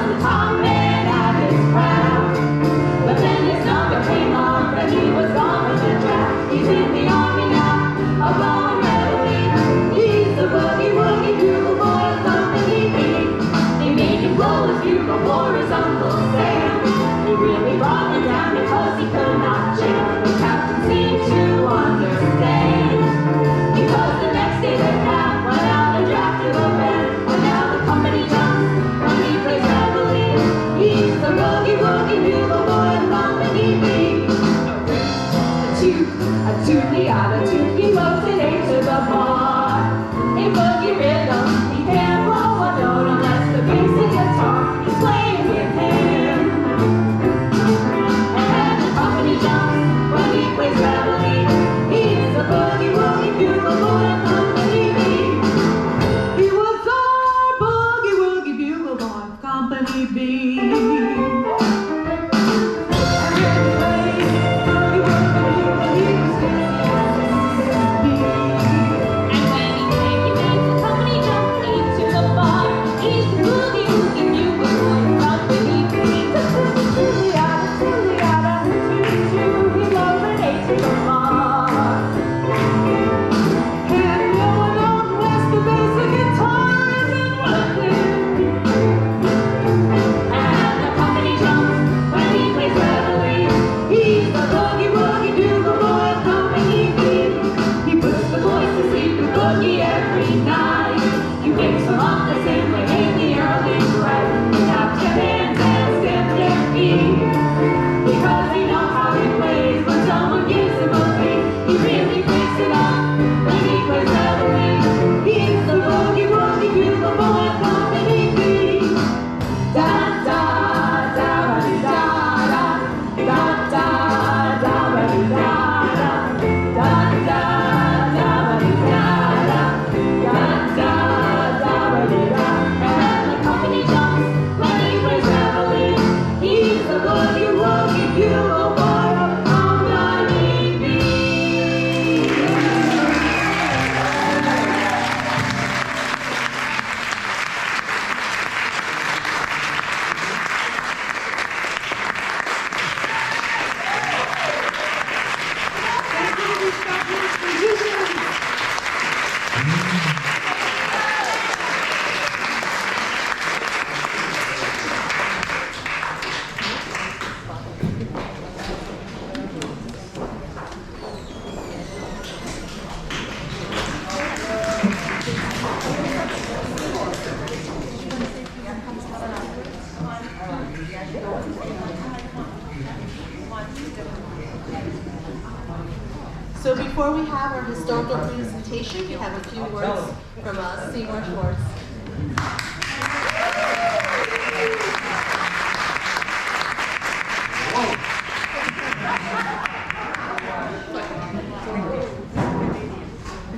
was the top man at his craft. But then his number came up and he was gone with the draft. He's in the army now, a blowing reveille. He's the boogie woogie bugle boy of Company B. They made him blow his bugle for his Uncle Sam. He really brought him down because he could not jam. The captain seemed to understand, because the next day the cap went out and drafted a man. And now the company jumps when he plays reveille. He's the boogie woogie bugle boy of Company B. A toot, a toot, he blows an A to the bar. In boogie rhythm, he can't blow a note unless the basic guitar is playing with him. And the company jumps when he plays reveille. He's the boogie woogie bugle boy of Company B. He was our boogie woogie bugle boy of Company B. So before we have our historical presentation, we have a few words from Seymour Schwartz.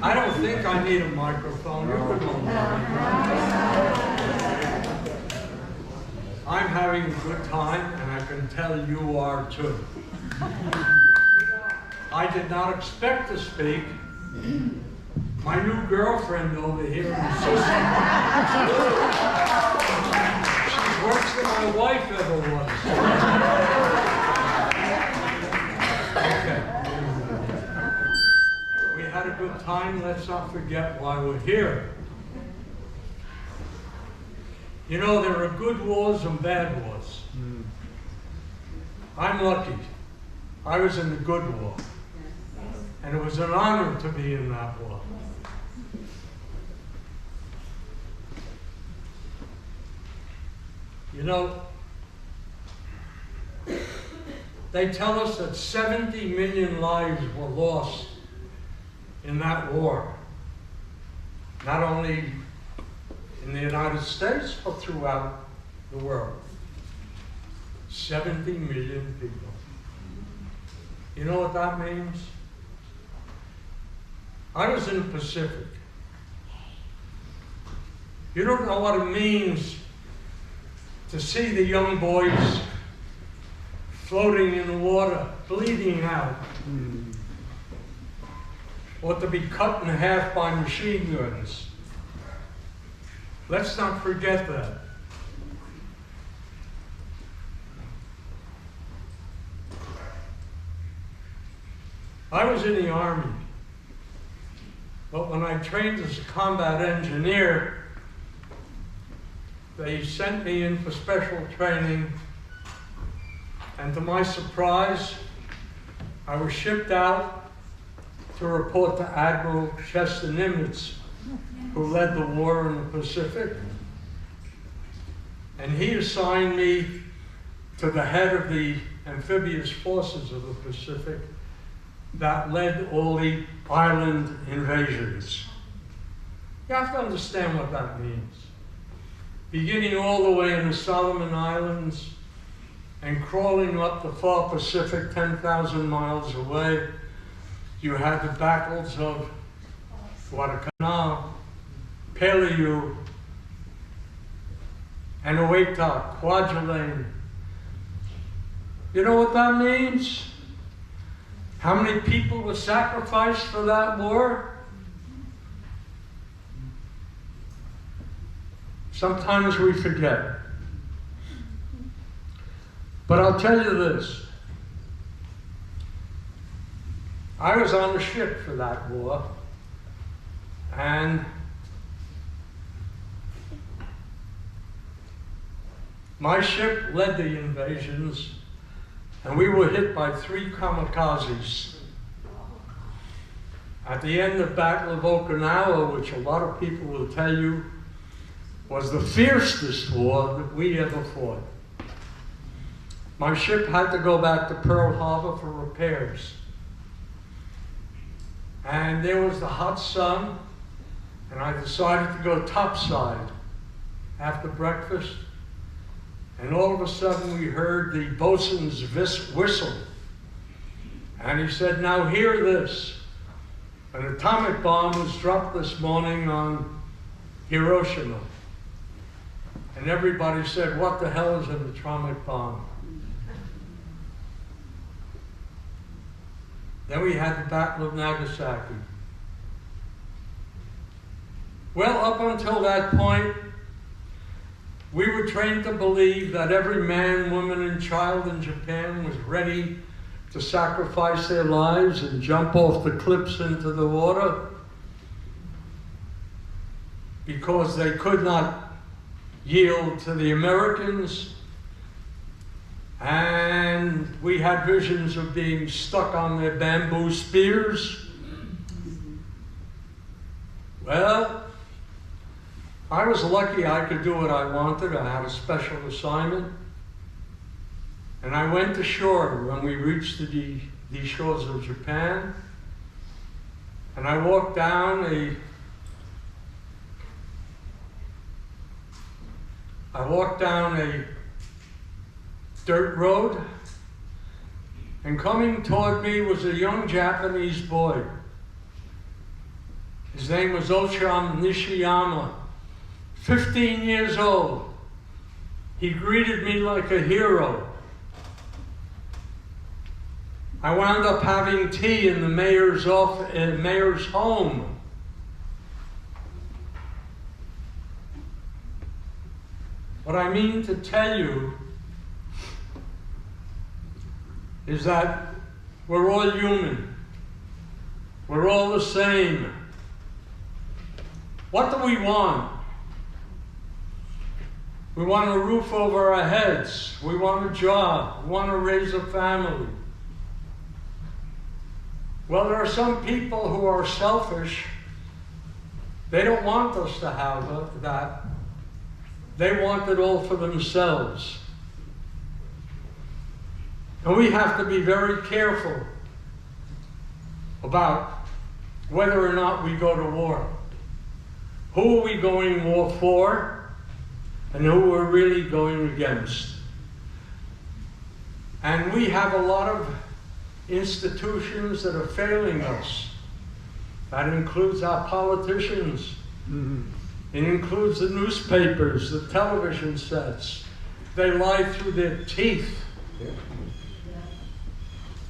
I don't think I need a microphone. You could hold mine. I'm having a good time, and I can tell you are too. I did not expect to speak. My new girlfriend over here insists. She's worse than my wife ever was. Okay. We had a good time. Let's not forget why we're here. You know, there are good wars and bad wars. I'm lucky. I was in the good war. And it was an honor to be in that war. You know, they tell us that 70 million lives were lost in that war. Not only in the United States, but throughout the world. 70 million people. You know what that means? I was in the Pacific. You don't know what it means to see the young boys floating in the water, bleeding out. Or to be cut in half by machine guns. Let's not forget that. I was in the Army, but when I trained as a combat engineer, they sent me in for special training, and to my surprise, I was shipped out to report to Admiral Chester Nimitz, who led the war in the Pacific. And he assigned me to the head of the amphibious forces of the Pacific that led all the island invasions. You have to understand what that means. Beginning all the way in the Solomon Islands and crawling up the far Pacific 10,000 miles away, you had the battles of Guadalcanal, Peleliu, Eniwetok, Kwajalein. You know what that means? How many people were sacrificed for that war? Sometimes we forget. But I'll tell you this. I was on the ship for that war, and my ship led the invasions, and we were hit by 3 kamikazes. At the end of the Battle of Okinawa, which a lot of people will tell you was the fiercest war that we ever fought, my ship had to go back to Pearl Harbor for repairs. And there was the hot sun, and I decided to go topside after breakfast. And all of a sudden we heard the bosun's whistle. And he said, "Now hear this. An atomic bomb was dropped this morning on Hiroshima." And everybody said, "What the hell is an atomic bomb?" Then we had the Battle of Nagasaki. Well, up until that point, we were trained to believe that every man, woman, and child in Japan was ready to sacrifice their lives and jump off the cliffs into the water because they could not yield to the Americans. And we had visions of being stuck on their bamboo spears. Well, I was lucky I could do what I wanted. I had a special assignment. And I went to shore when we reached the shores of Japan. And I walked down a dirt road, and coming toward me was a young Japanese boy. His name was Ocham Nishiyama, 15 years old. He greeted me like a hero. I wound up having tea in the mayor's home. What I mean to tell you is that we're all human. We're all the same. What do we want? We want a roof over our heads. We want a job. We want to raise a family. Well, there are some people who are selfish. They don't want us to have that. They want it all for themselves. And we have to be very careful about whether or not we go to war. Who are we going war for, and who we're really going against? And we have a lot of institutions that are failing us. That includes our politicians. It includes the newspapers, the television sets. They lie through their teeth.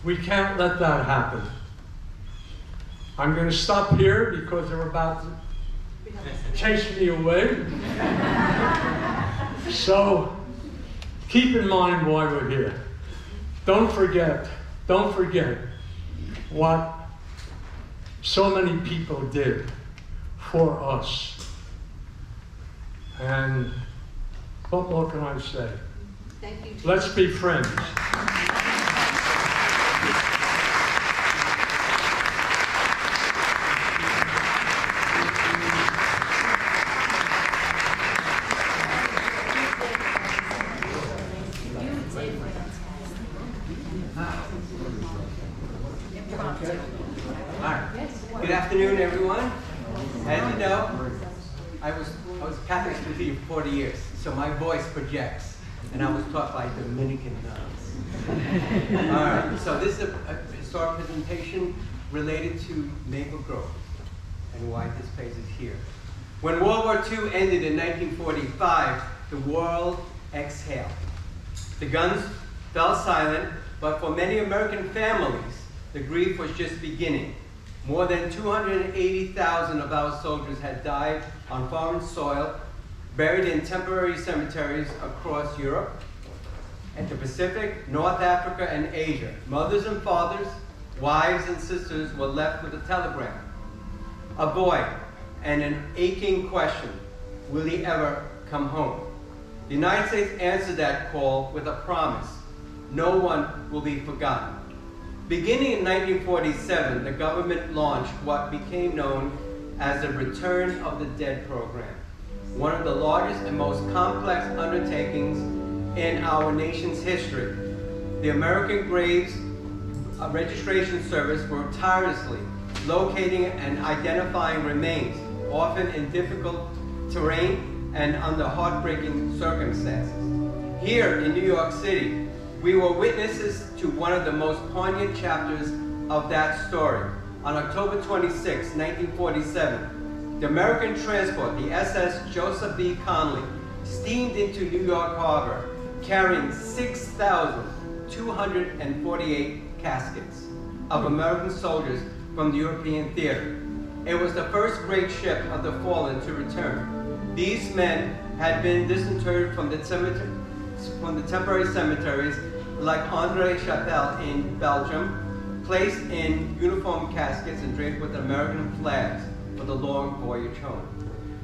We can't let that happen. I'm going to stop here because they're about to chase me away. So keep in mind why we're here. Don't forget, what so many people did for us. And what more can I say? Thank you. Let's be friends. Good afternoon, everyone. As you know, I was Catholic speaking for 40 years, so my voice projects, and I was taught by Dominican nuns. All right, so this is a historic presentation related to Maple Grove and why this place is here. When World War II ended in 1945, the world exhaled. The guns fell silent, but for many American families, the grief was just beginning. More than 280,000 of our soldiers had died on foreign soil, buried in temporary cemeteries across Europe, and the Pacific, North Africa, and Asia. Mothers and fathers, wives and sisters were left with a telegram, a void, and an aching question: will he ever come home? The United States answered that call with a promise: no one will be forgotten. Beginning in 1947, the government launched what became known as the Return of the Dead program, one of the largest and most complex undertakings in our nation's history. The American Graves Registration Service worked tirelessly locating and identifying remains, often in difficult terrain and under heartbreaking circumstances. Here in New York City, we were witnesses to one of the most poignant chapters of that story. On October 26, 1947, the American transport, the SS Joseph B. Conley, steamed into New York Harbor, carrying 6,248 caskets of American soldiers from the European theater. It was the first great ship of the fallen to return. These men had been disinterred from the temporary cemeteries like André Chapelle in Belgium, placed in uniform caskets and draped with American flags for the long voyage home.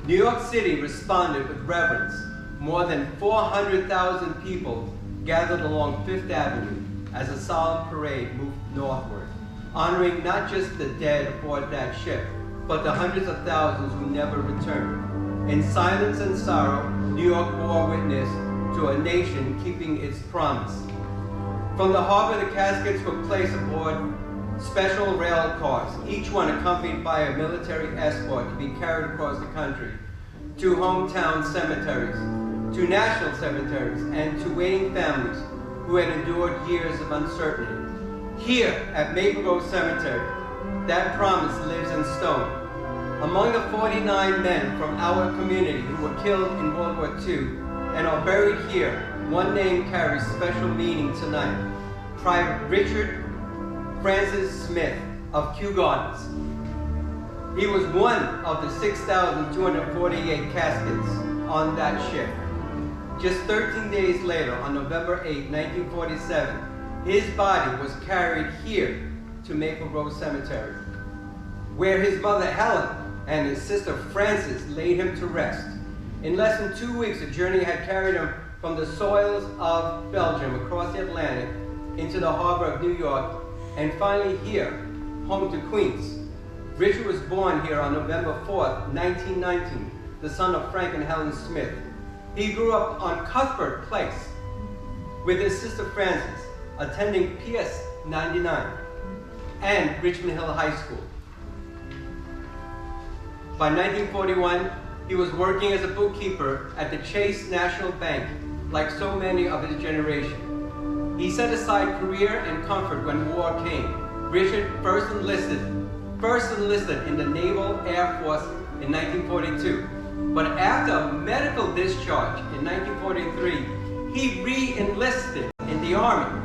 New York City responded with reverence. More than 400,000 people gathered along Fifth Avenue as a solemn parade moved northward, honoring not just the dead aboard that ship, but the hundreds of thousands who never returned. In silence and sorrow, New York bore witness to a nation keeping its promise. From the harbor, the caskets were placed aboard special rail cars, each one accompanied by a military escort to be carried across the country, to hometown cemeteries, to national cemeteries, and to waiting families who had endured years of uncertainty. Here at Maple Grove Cemetery, that promise lives in stone. Among the 49 men from our community who were killed in World War II and are buried here, one name carries special meaning tonight: Private Richard Francis Smith of Kew Gardens. He was one of the 6,248 caskets on that ship. Just 13 days later, on November 8, 1947, his body was carried here to Maple Grove Cemetery, where his mother Helen and his sister Frances laid him to rest. In less than 2 weeks, the journey had carried him from the soils of Belgium across the Atlantic into the harbor of New York, and finally here, home to Queens. Richard was born here on November 4th, 1919, the son of Frank and Helen Smith. He grew up on Cuthbert Place with his sister Frances, attending PS 99 and Richmond Hill High School. By 1941, he was working as a bookkeeper at the Chase National Bank, like so many of his generation. He set aside career and comfort when war came. Richard first enlisted in the Naval Air Force in 1942. But after a medical discharge in 1943, he re-enlisted in the Army.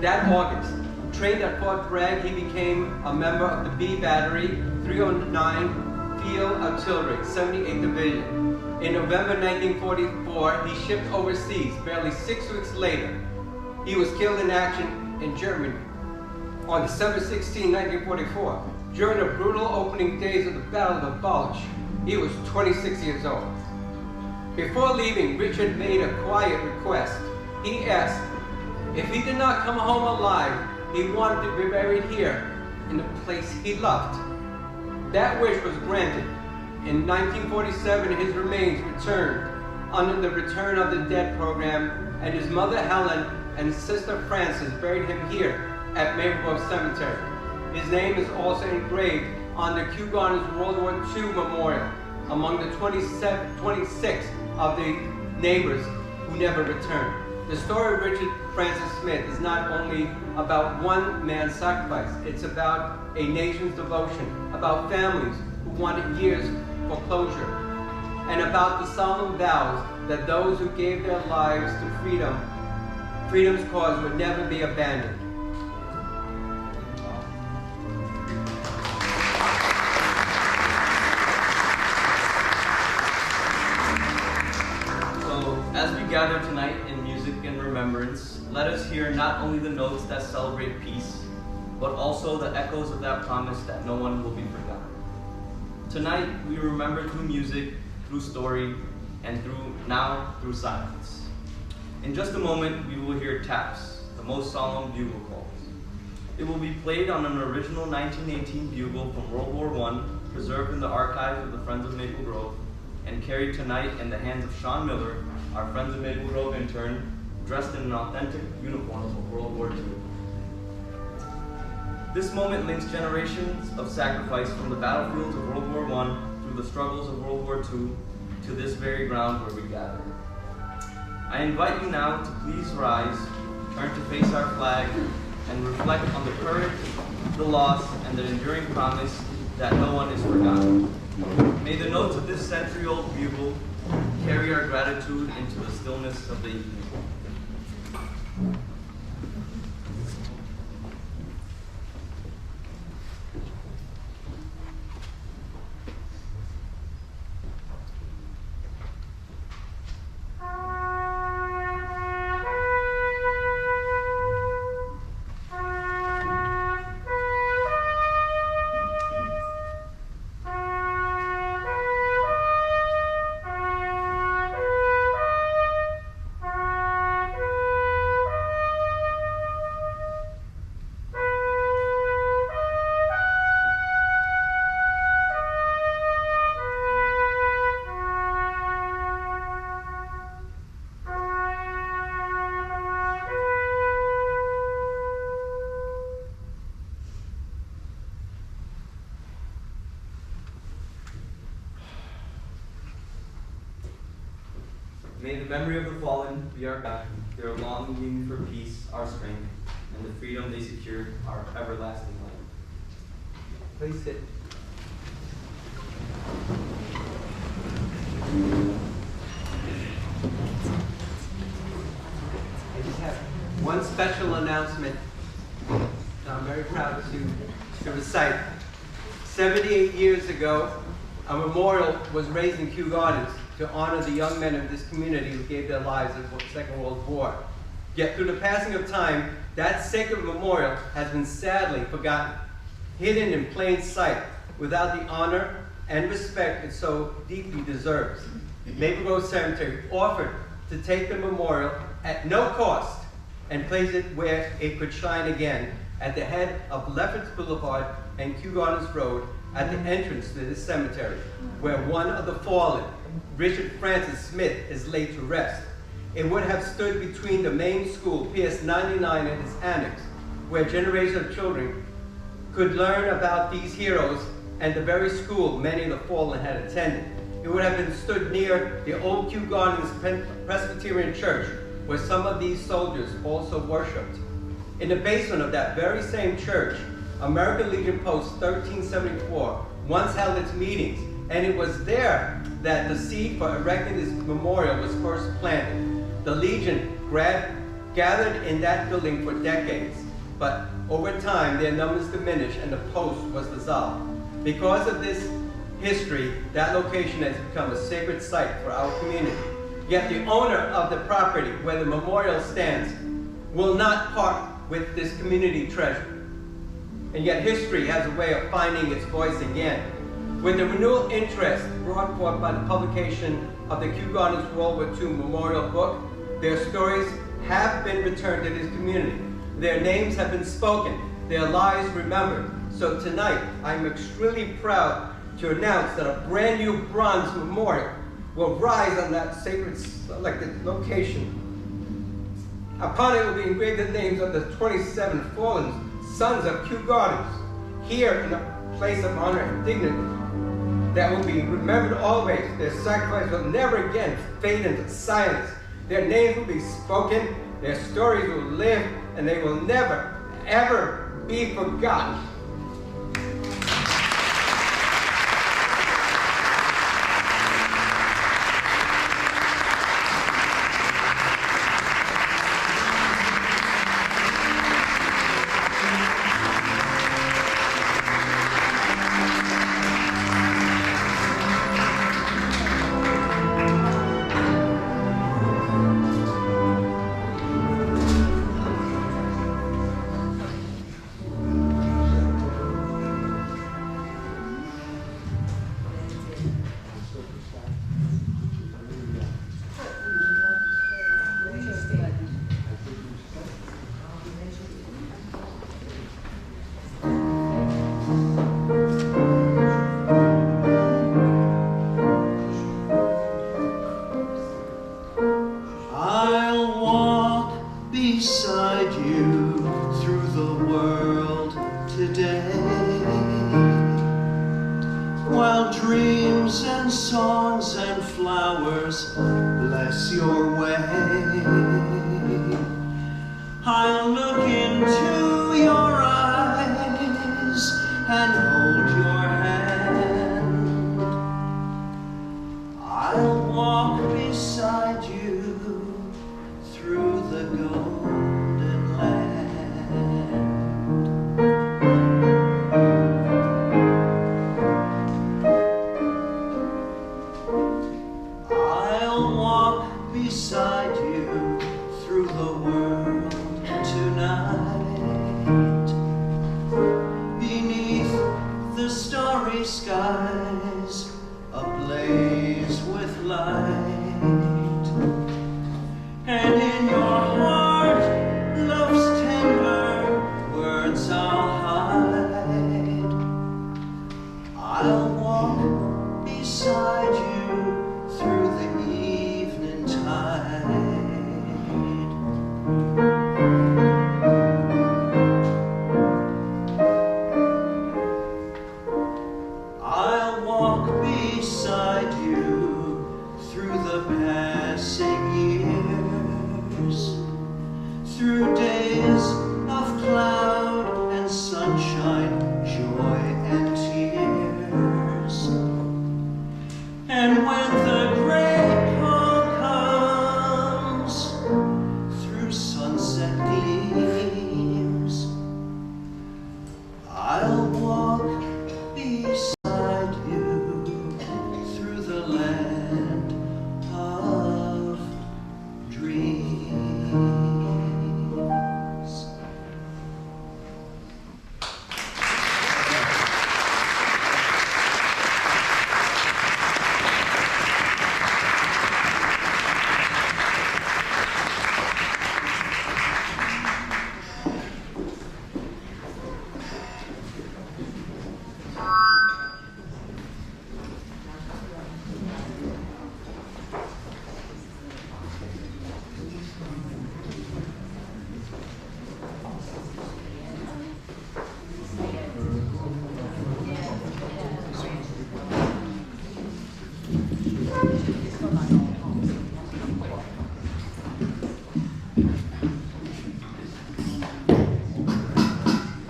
That August, trained at Fort Bragg, he became a member of the B Battery 309 Field Artillery, 78th Division. In November 1944, he shipped overseas. Barely 6 weeks later, he was killed in action in Germany. on December 16, 1944, during the brutal opening days of the Battle of the Bulge. He was 26 years old. Before leaving, Richard made a quiet request. He asked if he did not come home alive, he wanted to be buried here in the place he loved. That wish was granted. In 1947, his remains returned under the Return of the Dead program, and his mother Helen and his sister Frances buried him here at Maple Grove Cemetery. His name is also engraved on the Kew Gardens World War II memorial among the 26 of the neighbors who never returned. The story of Richard Francis Smith is not only about one man's sacrifice, it's about a nation's devotion, about families who wanted years for closure, and about the solemn vows that those who gave their lives to freedom's cause would never be abandoned. As we gather tonight in music and remembrance, let us hear not only the notes that celebrate peace, but also the echoes of that promise that no one will be forgotten. Tonight, we remember through music, through story, and through silence. In just a moment, we will hear taps, the most solemn bugle calls. It will be played on an original 1918 bugle from World War I, preserved in the archives of the Friends of Maple Grove, and carried tonight in the hands of Sean Miller, our Friends of Maple Grove intern, dressed in an authentic uniform of World War II. This moment links generations of sacrifice from the battlefields of World War I through the struggles of World War II to this very ground where we gather. I invite you now to please rise, turn to face our flag, and reflect on the courage, the loss, and the enduring promise that no one is forgotten. May the notes of this century-old bugle carry our gratitude into the stillness of the evening. May the memory of the fallen be our guide, their longing for peace our strength, and the freedom they secured our everlasting life. Please sit. I just have one special announcement that I'm very proud to recite. 78 years ago, a memorial was raised in Kew Gardens to honor the young men of this community who gave their lives in the Second World War. Yet through the passing of time, that sacred memorial has been sadly forgotten, hidden in plain sight, without the honor and respect it so deeply deserves. Maple Grove Cemetery offered to take the memorial at no cost and place it where it could shine again, at the head of Lefferts Boulevard and Kew Gardens Road, at the entrance to this cemetery, where one of the fallen, Richard Francis Smith, is laid to rest. It would have stood between the main school, PS 99, and its annex, where generations of children could learn about these heroes and the very school many of the fallen had attended. It would have been stood near the old Kew Gardens Presbyterian Church, where some of these soldiers also worshipped. In the basement of that very same church, American Legion Post 1374 once held its meetings, and it was there that the seed for erecting this memorial was first planted. The Legion gathered in that building for decades, but over time their numbers diminished and the post was dissolved. Because of this history, that location has become a sacred site for our community. Yet the owner of the property where the memorial stands will not part with this community treasure. and yet history has a way of finding its voice again. With the renewal interest brought forth by the publication of the Kew Gardens World War II Memorial Book, their stories have been returned to this community. Their names have been spoken, their lives remembered. So tonight, I'm extremely proud to announce that a brand new bronze memorial will rise on that sacred selected location. Upon it will be engraved the names of the 27 fallen sons of Kew Gardens, here in a place of honor and dignity that will be remembered always. Their sacrifice will never again fade into silence. Their names will be spoken, their stories will live, and they will never, ever be forgotten.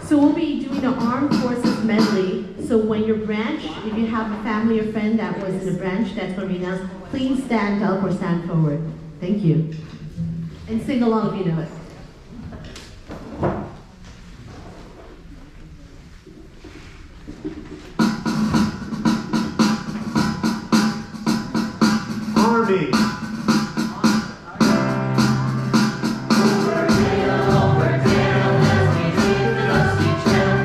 So we'll be doing the Armed Forces medley. So when your branch, if you have a family or friend that was in a branch that's going to be announced, please stand up or stand forward. Thank you. And sing along if you know it. Army. Over hill, over dale, as we take the dusty trail.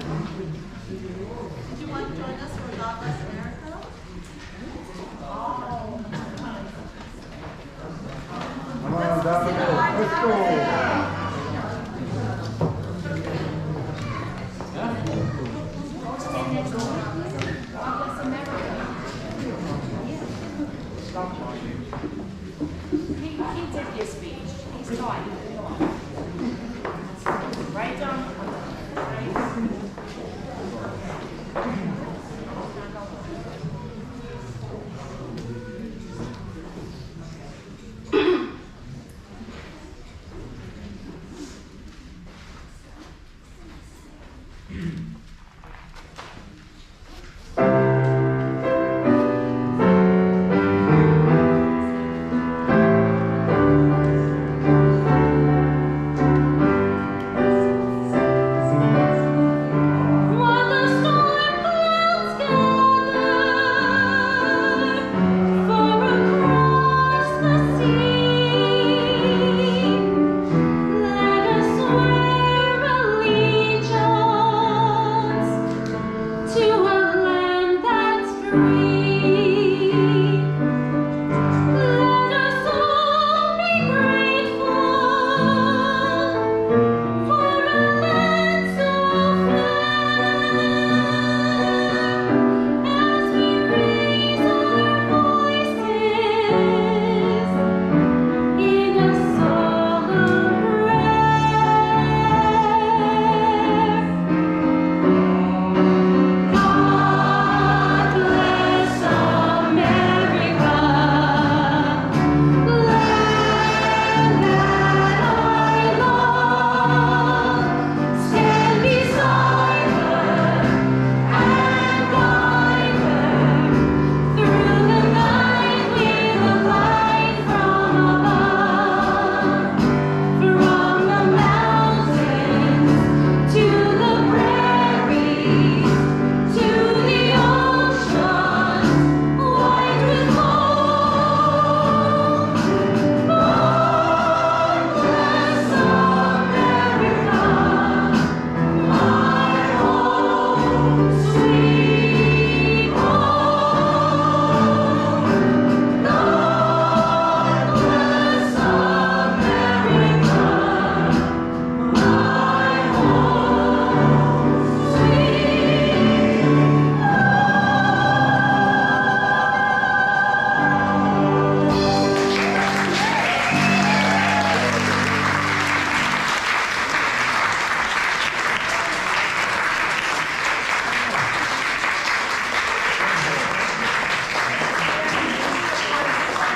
Did you want to join us for God Bless America? Come on, Dominic, let's go. He did his speech. He's taught. Right, Dom?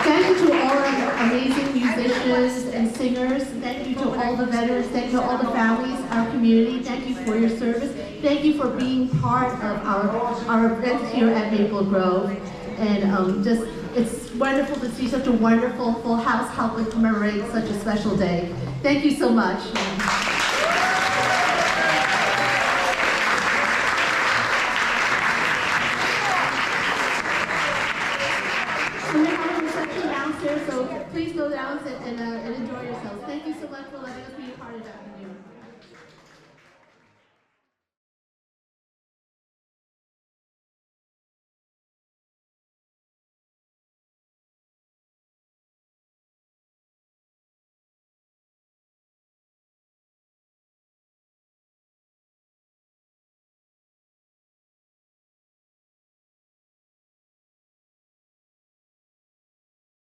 Thank you to all our amazing musicians and singers. Thank you to all the veterans. Thank you to all the families, our community. Thank you for your service. Thank you for being part of our events here at Maple Grove. And it's wonderful to see such a wonderful full house help commemorate such a special day. Thank you so much.